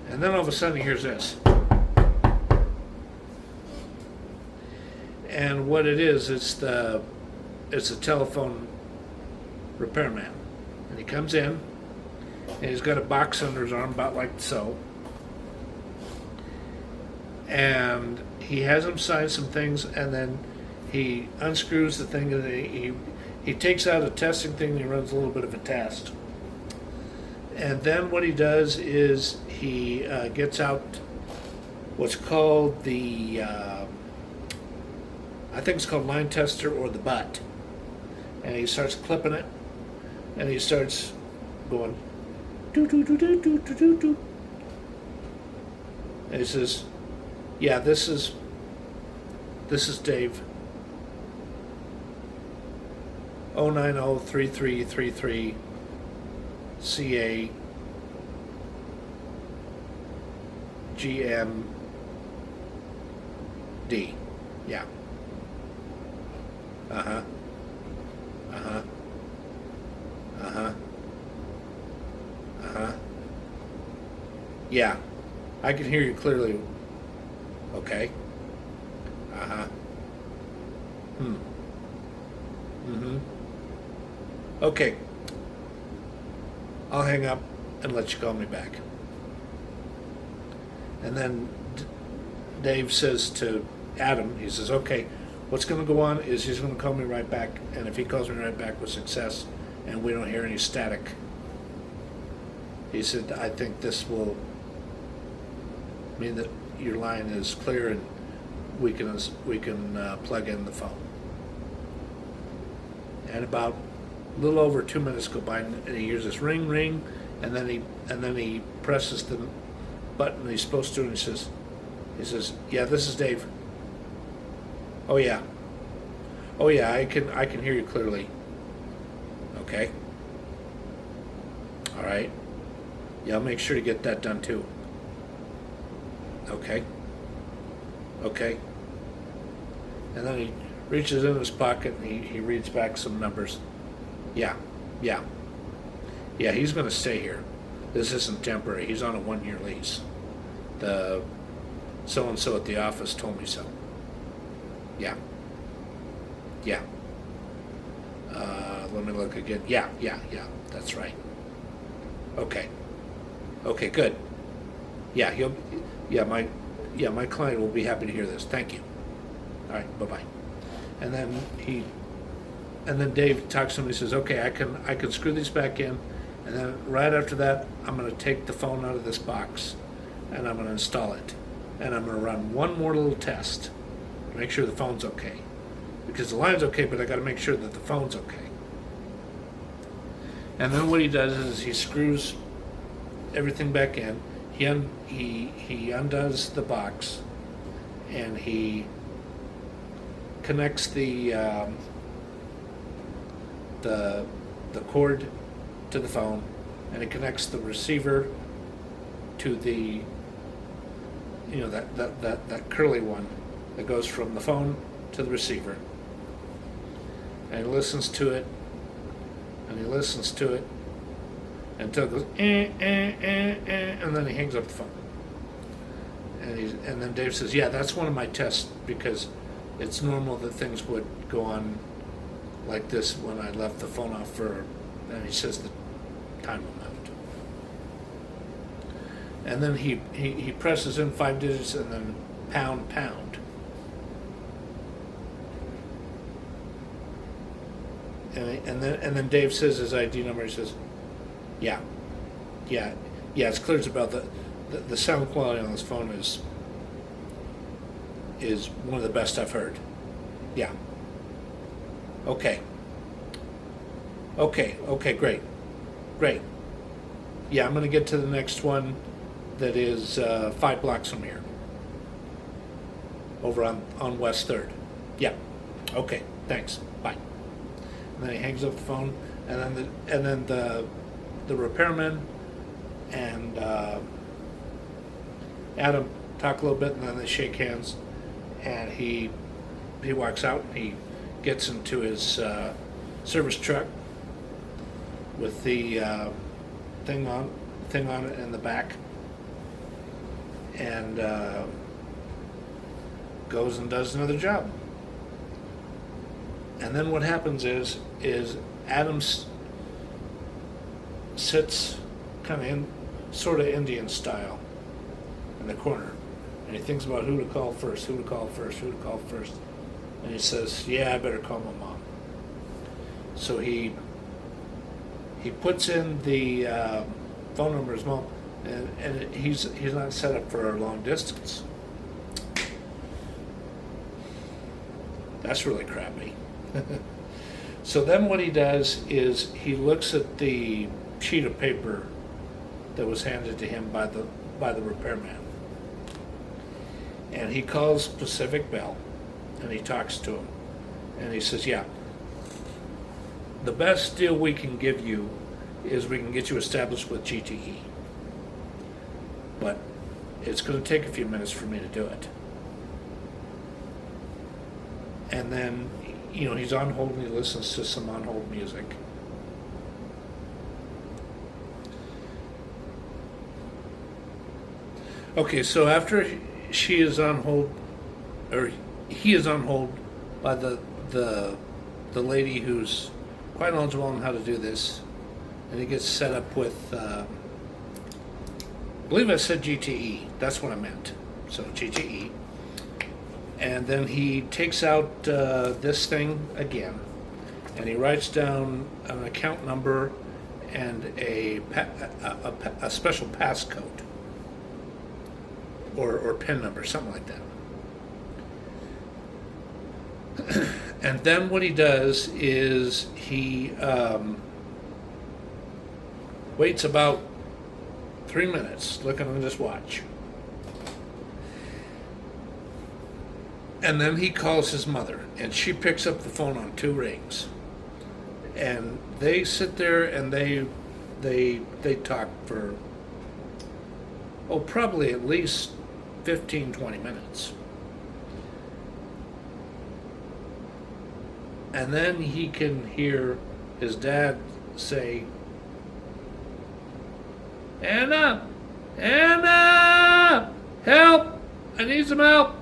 and then all of a sudden he hears this, and what it is, it's a telephone repairman, and he comes in, and he's got a box under his arm about like so. And he has him sign some things, and then he unscrews the thing, and he takes out a testing thing, and he runs a little bit of a test. And then what he does is he gets out what's called the, I think it's called line tester or the butt. And he starts clipping it, and he starts going, doo doo doo doo doo doo doo doo. And he says, yeah, this is Dave. 0903333 CA GMD. Yeah. Uh-huh. Uh-huh. Uh-huh. Uh-huh. Yeah. I can hear you clearly. Okay. Uh-huh. Mm-hmm. Okay. I'll hang up and let you call me back. And then Dave says to Adam, he says, okay, what's going to go on is he's going to call me right back, and if he calls me right back with success and we don't hear any static, he said, I think this will mean that your line is clear and we can plug in the phone. And about a little over 2 minutes go by, and he hears this ring, ring, and then he presses the button he's supposed to, and he says, yeah, this is Dave. Oh yeah, I can hear you clearly. Okay. All right. Yeah, I'll make sure to get that done too. Okay. And then he reaches in his pocket and he reads back some numbers. Yeah, he's going to stay here. This isn't temporary. He's on a 1-year lease. The so-and-so at the office told me so. Yeah. Let me look again. Yeah, that's right. Okay, good. My client will be happy to hear this. Thank you. All right, bye-bye. And then Dave talks to him and he says, okay, I can screw these back in, and then right after that, I'm going to take the phone out of this box and I'm going to install it. And I'm going to run one more little test to make sure the phone's okay. Because the line's okay, but I got to make sure that the phone's okay. And then what he does is he screws everything back in. He undoes the box, and he connects the cord to the phone, and he connects the receiver to the that curly one that goes from the phone to the receiver, and he listens to it, and he listens to it until it goes and then he hangs up the phone. And then Dave says, "Yeah, that's one of my tests, because it's normal that things would go on like this when I left the phone off for," and he says the time amount. And then he presses in 5 digits and then pound. And then Dave says his ID number. He says, yeah, it's clear as about the sound quality on this phone is one of the best I've heard. Yeah. Okay, great. Yeah, I'm going to get to the next one that is 5 blocks from here, over on West 3rd. Yeah, okay, thanks, bye. And then he hangs up the phone, and then the repairman and Adam talk a little bit, and then they shake hands, and he walks out, and he gets into his service truck with the thing on it in the back, and goes and does another job. And then what happens is Adam sits kind of Indian style in the corner, and he thinks about who to call first. And he says, "Yeah, I better call my mom." So he puts in the phone number of his mom, and he's not set up for a long distance. That's really crappy. So then what he does is he looks at the sheet of paper that was handed to him by the repairman, and he calls Pacific Bell, and he talks to him, and he says, "Yeah, the best deal we can give you is we can get you established with GTE, but it's going to take a few minutes for me to do it." And then, he's on hold, and he listens to some on hold music. Okay, so after she is on hold, or he is on hold by the lady who's quite knowledgeable on how to do this, and he gets set up with, I believe I said GTE, that's what I meant, so GTE. And then he takes out this thing again, and he writes down an account number and a special passcode or PIN number, something like that. And then what he does is he waits about 3 minutes looking at his watch. And then he calls his mother, and she picks up the phone on 2 rings. And they sit there and they talk for, probably at least 15-20 minutes. And then he can hear his dad say, Anna, help, I need some help.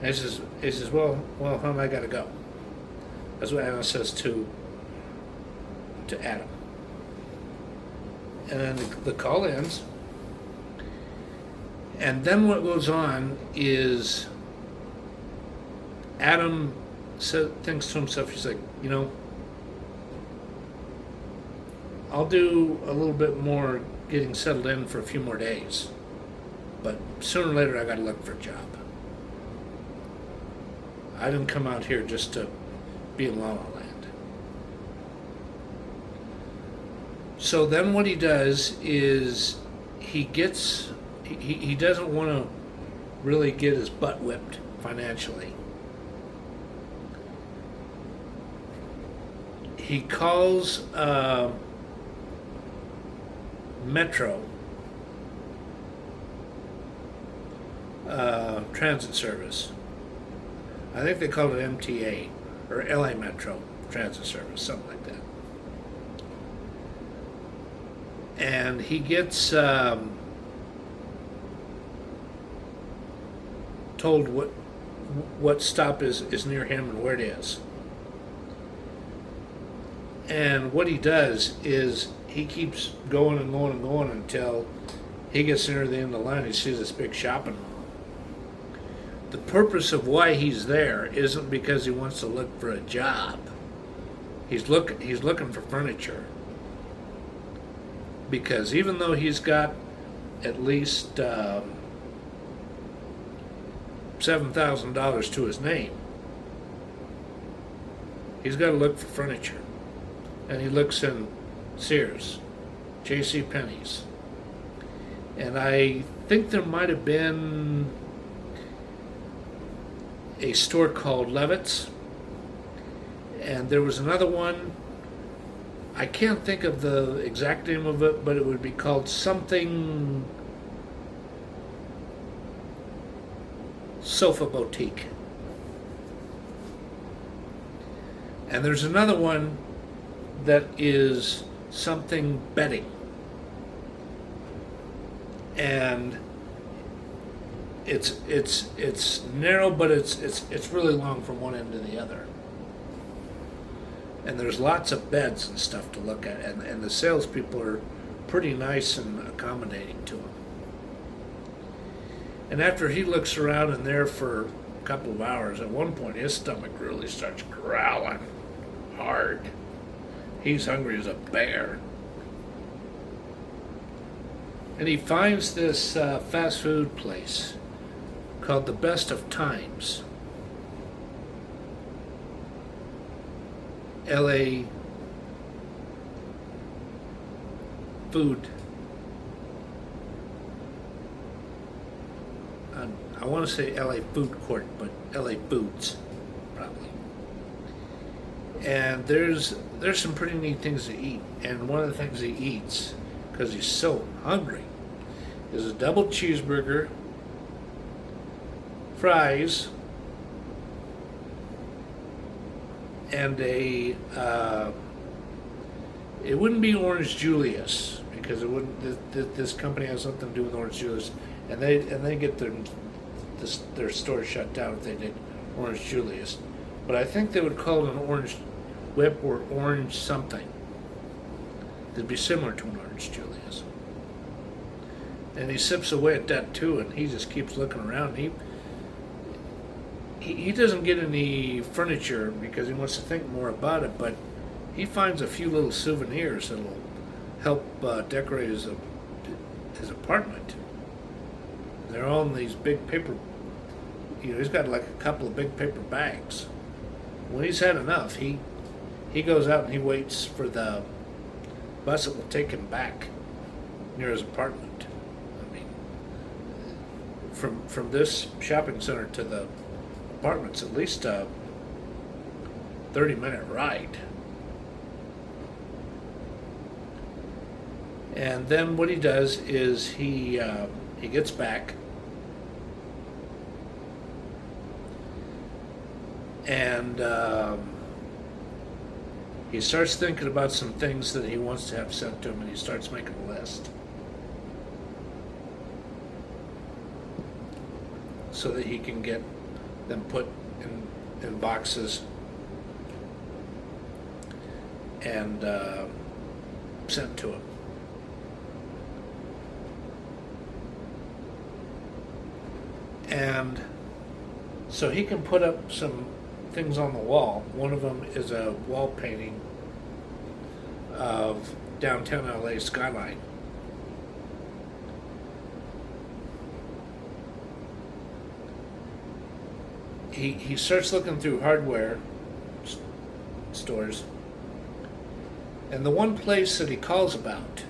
And he says, well, hon, I gotta go. That's what Anna says to Adam. And then the call ends. And then what goes on is Adam thinks to himself, he's like, I'll do a little bit more getting settled in for a few more days, but sooner or later I gotta look for a job. I didn't come out here just to be in La La Land. So then what he does is he doesn't want to really get his butt whipped financially. He calls Metro Transit Service. I think they called it MTA or LA Metro Transit Service, something like that. And he gets told what stop is near him and where it is. And what he does is he keeps going and going and going until he gets near the end of the line. He sees this big shopping mall. The purpose of why he's there isn't because he wants to look for a job. He's looking for furniture. Because even though he's got at least $7,000 to his name, he's got to look for furniture. And he looks in Sears, J.C. Penney's, and I think there might have been a store called Levitt's, and there was another one. I can't think of the exact name of it, but it would be called something Sofa Boutique. And there's another one that is something bedding, and it's narrow, but it's really long from one end to the other. And there's lots of beds and stuff to look at, and the salespeople are pretty nice and accommodating to him. And after he looks around in there for a couple of hours, at one point his stomach really starts growling hard. He's hungry as a bear. And he finds this fast food place called the Best of Times. LA food. I want to say LA Food Court, but LA Foods, probably. And there's some pretty neat things to eat. And one of the things he eats, because he's so hungry, is a double cheeseburger, fries, and it wouldn't be Orange Julius, because it wouldn't. This company has something to do with Orange Julius, and they get their store shut down if they did Orange Julius. But I think they would call it an Orange Whip or Orange something. That'd be similar to an Orange Julius. And he sips away at that too, and he just keeps looking around. He doesn't get any furniture because he wants to think more about it, but he finds a few little souvenirs that'll help decorate his apartment. They're all in these big paper, he's got like a couple of big paper bags. When he's had enough, he goes out and he waits for the bus that will take him back near his apartment. I mean, from this shopping center to the apartment's at least a 30-minute ride. And then what he does is he gets back, and he starts thinking about some things that he wants to have sent to him, and he starts making a list so that he can get them put in boxes and sent to him. And so he can put up some things on the wall. One of them is a wall painting of downtown LA skyline. He starts looking through hardware stores, And the one place that he calls about,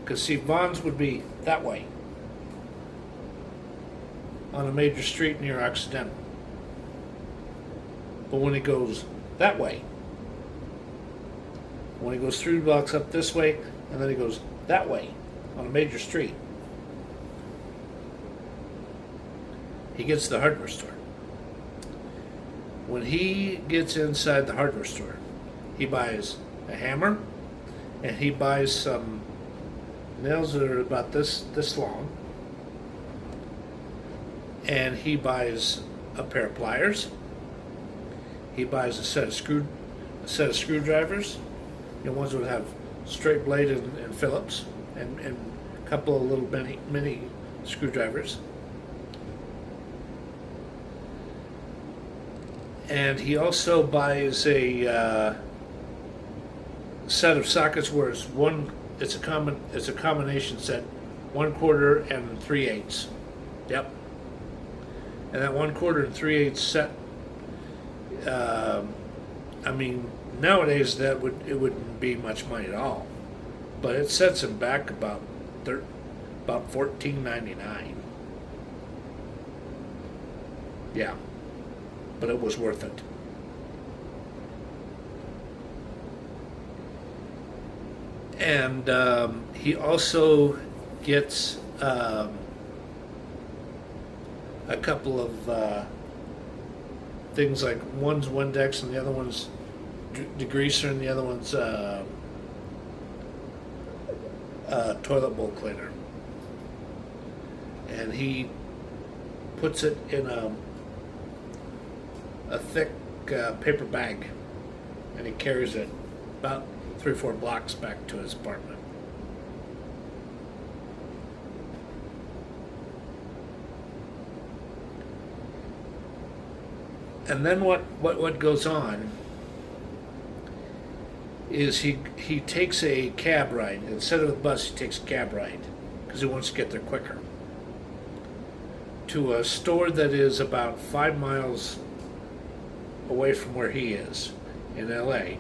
because see, Vaughn's would be that way on a major street near Occidental. But when he goes that way, when he goes 3 blocks up this way, and then he goes that way on a major street, he gets to the hardware store. When he gets inside the hardware store, he buys a hammer, and he buys some nails that are about this long, and he buys a pair of pliers. He buys a set of screwdrivers, ones that would have straight blade and Phillips, and a couple of little mini screwdrivers. And he also buys a set of sockets where it's a combination set, 1/4 and 3/8. Yep. And that 1/4 and 3/8 set, nowadays it wouldn't be much money at all, but it sets him back about $14.99. Yeah, but it was worth it. And he also gets a couple of things, like one's Windex and the other one's degreaser and the other one's toilet bowl cleaner. And he puts it in a thick paper bag, and he carries it about 3 or 4 blocks back to his apartment. And then what goes on is he takes a cab ride. Instead of a bus, he takes a cab ride because he wants to get there quicker, to a store that is about 5 miles away from where he is in LA.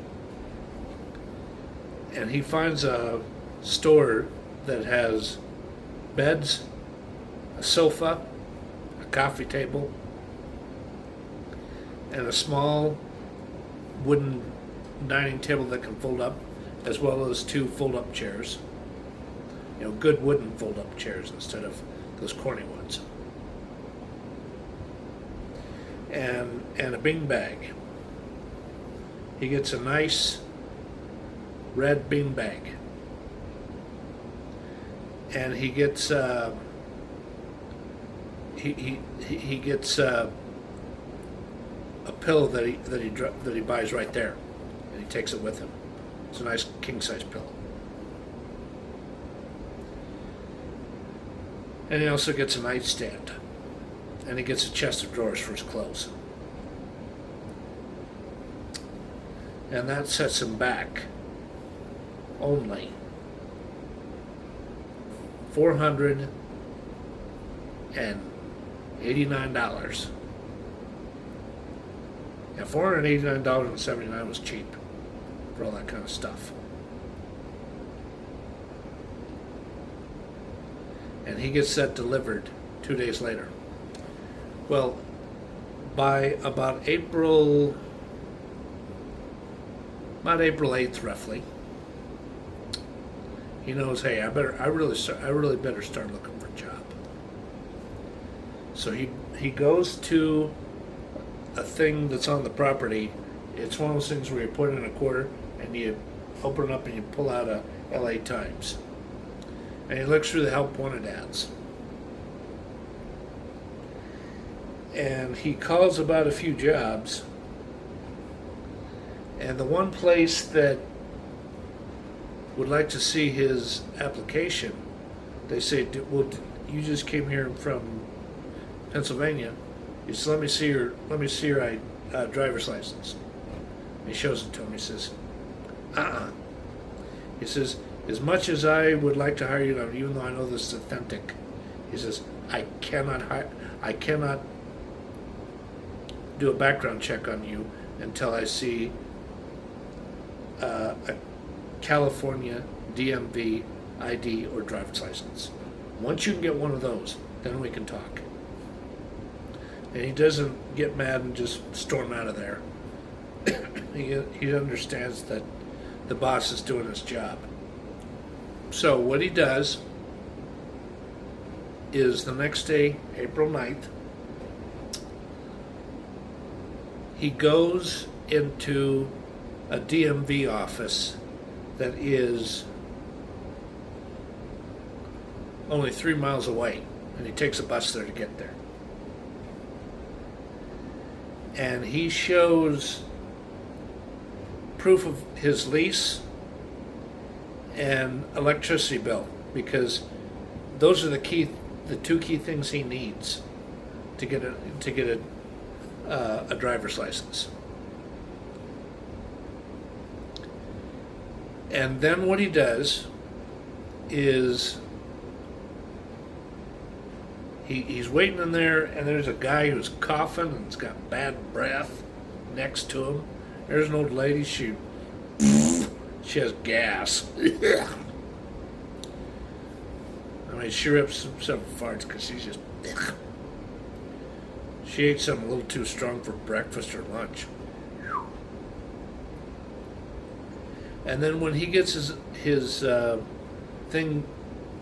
And he finds a store that has beds, a sofa, a coffee table, and a small wooden dining table that can fold up, as well as 2 fold-up chairs. Good wooden fold-up chairs instead of those corny ones. And a bean bag. He gets a nice red bean bag. And he gets he gets a pillow that he buys right there, and he takes it with him. It's a nice king-size pillow. And he also gets a nightstand, and he gets a chest of drawers for his clothes. And that sets him back only $489. Yeah, $489.79 was cheap for all that kind of stuff. And he gets that delivered 2 days later. Well, by about April 8th, roughly, he knows, hey, I really better start looking for a job. So he goes to a thing that's on the property. It's one of those things where you put in a quarter and you open it up and you pull out a LA Times. And he looks through the help wanted ads. And he calls about a few jobs. And the one place that would like to see his application, they say, well, you just came here from Pennsylvania. He says, let me see your driver's license. And he shows it to him. He says, He says, as much as I would like to hire you, even though I know this is authentic, he says, I cannot do a background check on you until I see a California DMV ID or driver's license. Once you can get one of those, then we can talk. And he doesn't get mad and just storm out of there. He understands that the boss is doing his job. So what he does is the next day, April 9th, he goes into a DMV office that is only 3 miles away, and he takes a bus there to get there. And he shows proof of his lease and electricity bill, because those are the two key things he needs to get a driver's license. And then what he does is he's waiting in there, and there's a guy who's coughing and has got bad breath next to him. There's an old lady, she has gas. I mean, she rips some farts because she's just... She ate something a little too strong for breakfast or lunch. And then when he gets his thing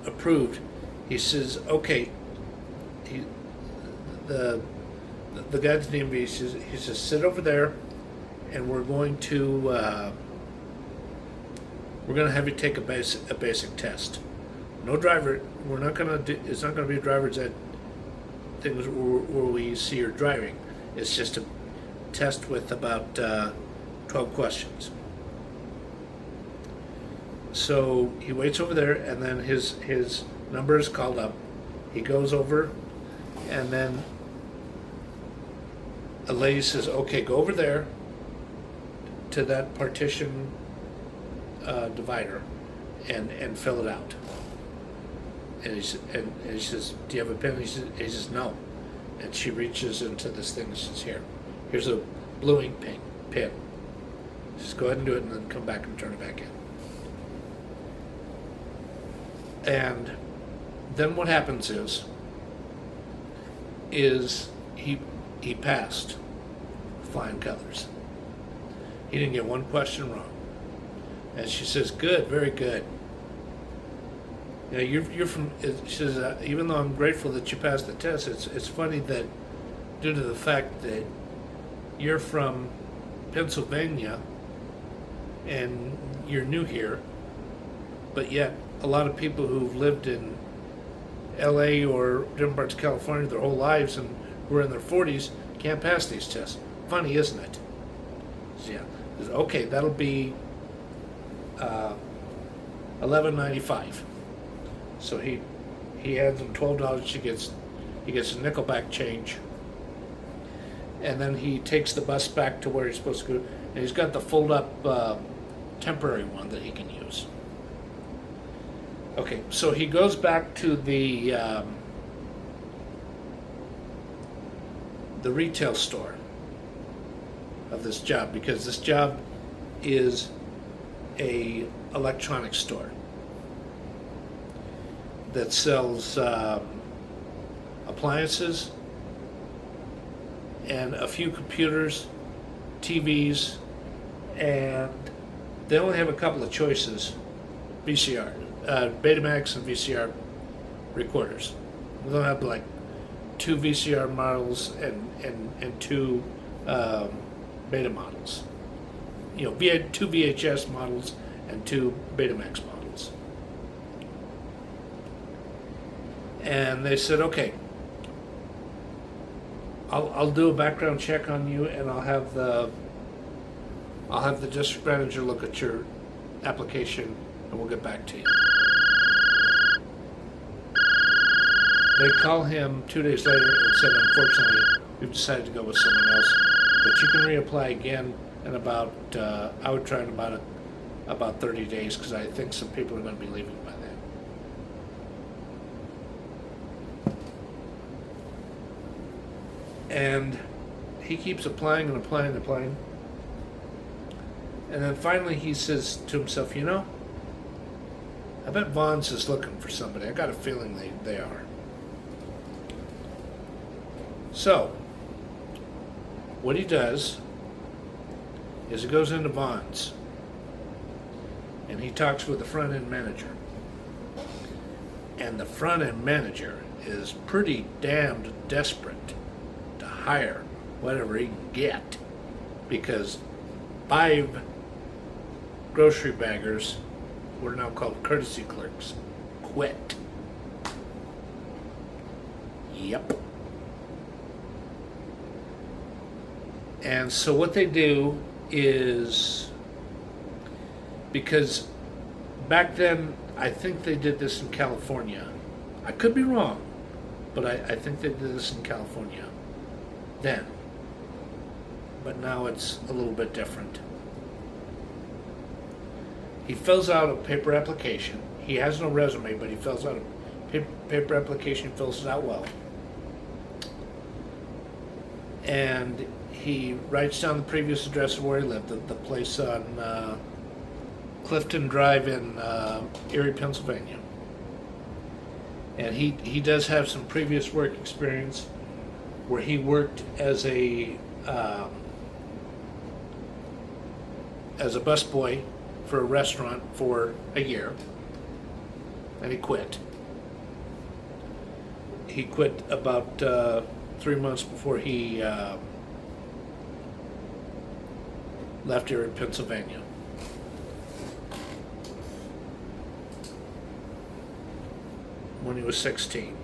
approved, he says, okay, the guy's name, he says, sit over there, and we're going to have you take a basic test. No driver. We're not gonna do. It's not gonna be a driver's ed things where we see your driving. It's just a test with about 12 questions. So he waits over there, and then his number is called up. He goes over, and then a lady says, okay, go over there to that partition divider and fill it out. And he says, do you have a pen? He says, no. And she reaches into this thing and says, here's a blue ink pen. Just go ahead and do it, and then come back and turn it back in. And then what happens is he passed flying colors. He didn't get one question wrong. And she says, good, very good. You know, you're from, she says, even though I'm grateful that you passed the test, it's funny that due to the fact that you're from Pennsylvania and you're new here, but yet a lot of people who've lived in LA or different parts of California their whole lives and who are in their 40s can't pass these tests. Funny, isn't it? So, yeah. Okay, that'll be $11.95. So he hands him $12. He gets a nickelback change, and then he takes the bus back to where he's supposed to go. And he's got the fold-up temporary one that he can use. Okay, so he goes back to the retail store of this job, because this job is a electronics store that sells appliances and a few computers, TVs, and they only have a couple of choices: VCR, Betamax and VCR recorders. We don't have like 2 VCR models and 2 Beta models. You know, 2 VHS models and 2 Betamax models. And they said, okay, I'll do a background check on you, and I'll have the district manager look at your application, and we'll get back to you. They call him 2 days later and said, unfortunately, we've decided to go with someone else, but you can reapply again in about, I would try in about 30 days, because I think some people are going to be leaving by then. And he keeps applying and applying and applying. And then finally he says to himself, you know, I bet Vaughn's is looking for somebody. I got a feeling they are. So, what he does is he goes into Vaughn's and he talks with the front end manager. And the front end manager is pretty damned desperate to hire whatever he can get, because 5 grocery baggers, what are now called courtesy clerks, quit. Yep. And so what they do is, because back then, I think they did this in California. I could be wrong, but I think they did this in California then. But now it's a little bit different. He fills out a paper application. He has no resume, but he fills out a paper application, fills it out well. And he writes down the previous address of where he lived, the place on Clifton Drive in Erie, Pennsylvania. And he does have some previous work experience where he worked as a busboy for a restaurant for a year, and he quit. He quit about 3 months before he left Erie, Pennsylvania. When he was 16.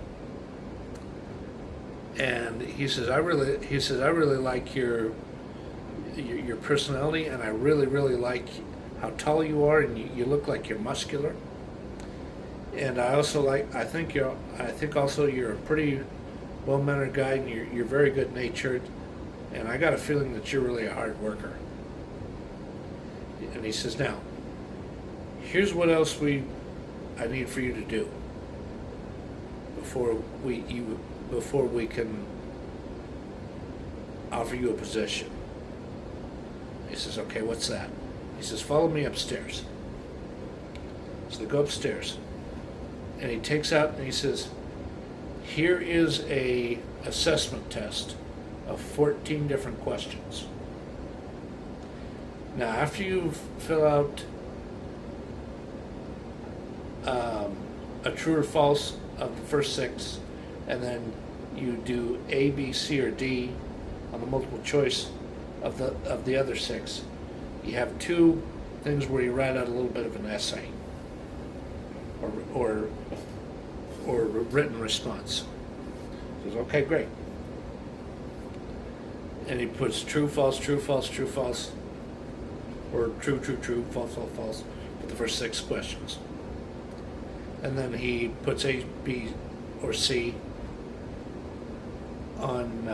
And he says, I really like your personality, and I really like how tall you are, and you look like you're muscular. And I also I think also you're a pretty well-mannered guy, and you're very good-natured, and I got a feeling that you're really a hard worker. And he says, now, here's what else I need for you to do before we can offer you a position. He says, okay, what's that? He says, follow me upstairs. So they go upstairs, and he takes out and he says, here is a assessment test of 14 different questions. Now, after you fill out a true or false of the first 6, and then you do A, B, C, or D on the multiple choice of the other 6, you have 2 things where you write out a little bit of an essay or a written response. He says, okay, great. And he puts true, false, true, false, true, false, or true, true, true, false, false, false for the first 6 questions. And then he puts A, B, or C on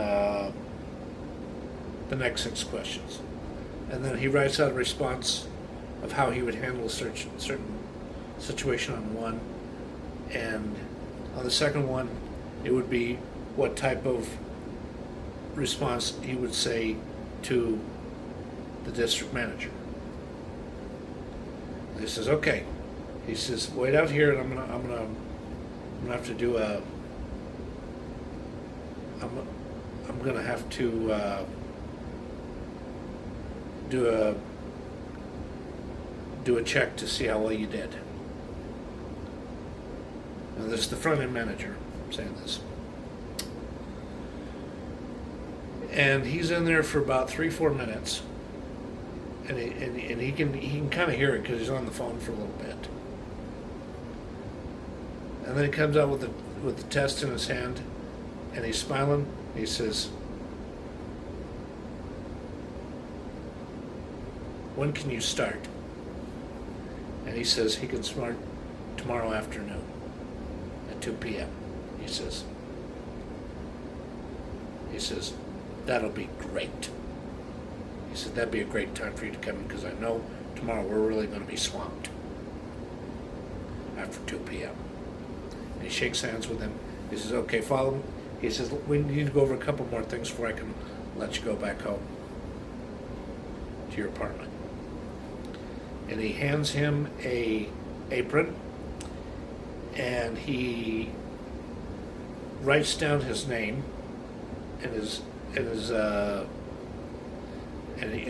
the next 6 questions. And then he writes out a response of how he would handle a certain situation on one. And on the second one, it would be what type of response he would say to the district manager. And he says, okay. He says, wait out here, and I'm gonna have to do I'm gonna have to do a check to see how well you did. Now this is the front end manager saying this. And he's in there for about 3-4 minutes, and he can kind of hear it because he's on the phone for a little bit. And then he comes out with the test in his hand, and he's smiling. He says, when can you start? And he says he can start tomorrow afternoon at 2 p.m. He says, that'll be great. He said, that'd be a great time for you to come in, because I know tomorrow we're really going to be swamped after 2 p.m. And he shakes hands with him. He says, okay, follow him. He says, we need to go over a couple more things before I can let you go back home to your apartment. and he hands him a apron, and he writes down his name and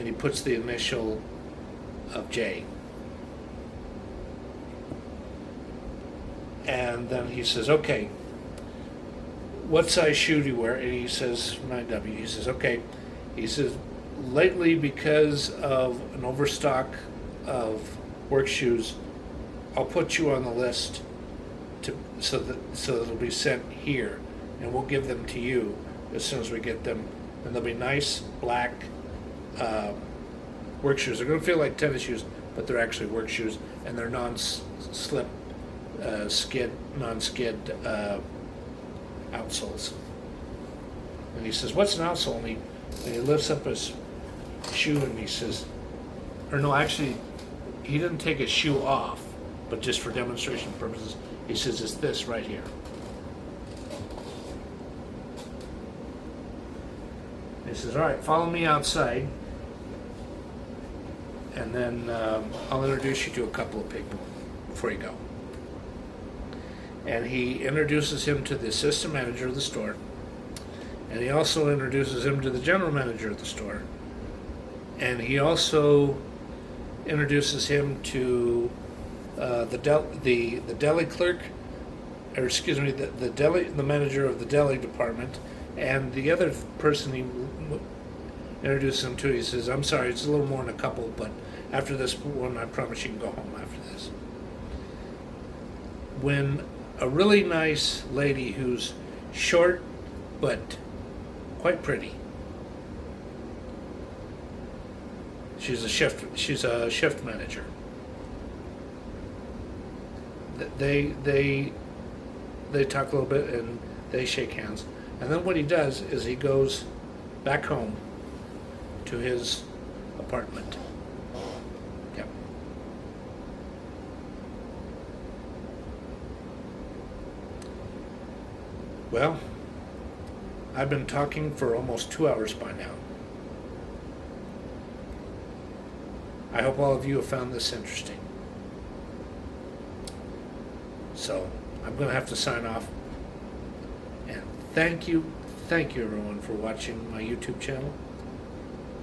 he puts the initial of J. And then he says, okay, what size shoe do you wear? And he says, 9W. He says, okay. He says, lately, because of an overstock of work shoes, I'll put you on the list so that it'll be sent here, and we'll give them to you as soon as we get them. And they'll be nice black work shoes. They're going to feel like tennis shoes, but they're actually work shoes, and they're non-slip, non-skid outsoles. And he says, what's an outsole? And he lifts up his shoe and he says, or no, actually, he didn't take his shoe off, but just for demonstration purposes, he says, it's this right here. He says, all right, follow me outside, and then I'll introduce you to a couple of people before you go. And he introduces him to the assistant manager of the store, and he also introduces him to the general manager of the store, and he also introduces him to the deli clerk, or excuse me, the manager of the deli department, and the other person he introduces him to. He says, I'm sorry, it's a little more than a couple, but after this one, I promise you can go home after this. When a really nice lady who's short but quite pretty, she's a shift manager. They talk a little bit and they shake hands, and then what he does is he goes back home to his apartment. Yep. Well, I've been talking for almost 2 hours by now. I hope all of you have found this interesting. So, I'm going to have to sign off. And thank you everyone for watching my YouTube channel.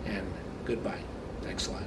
And goodbye. Thanks a lot.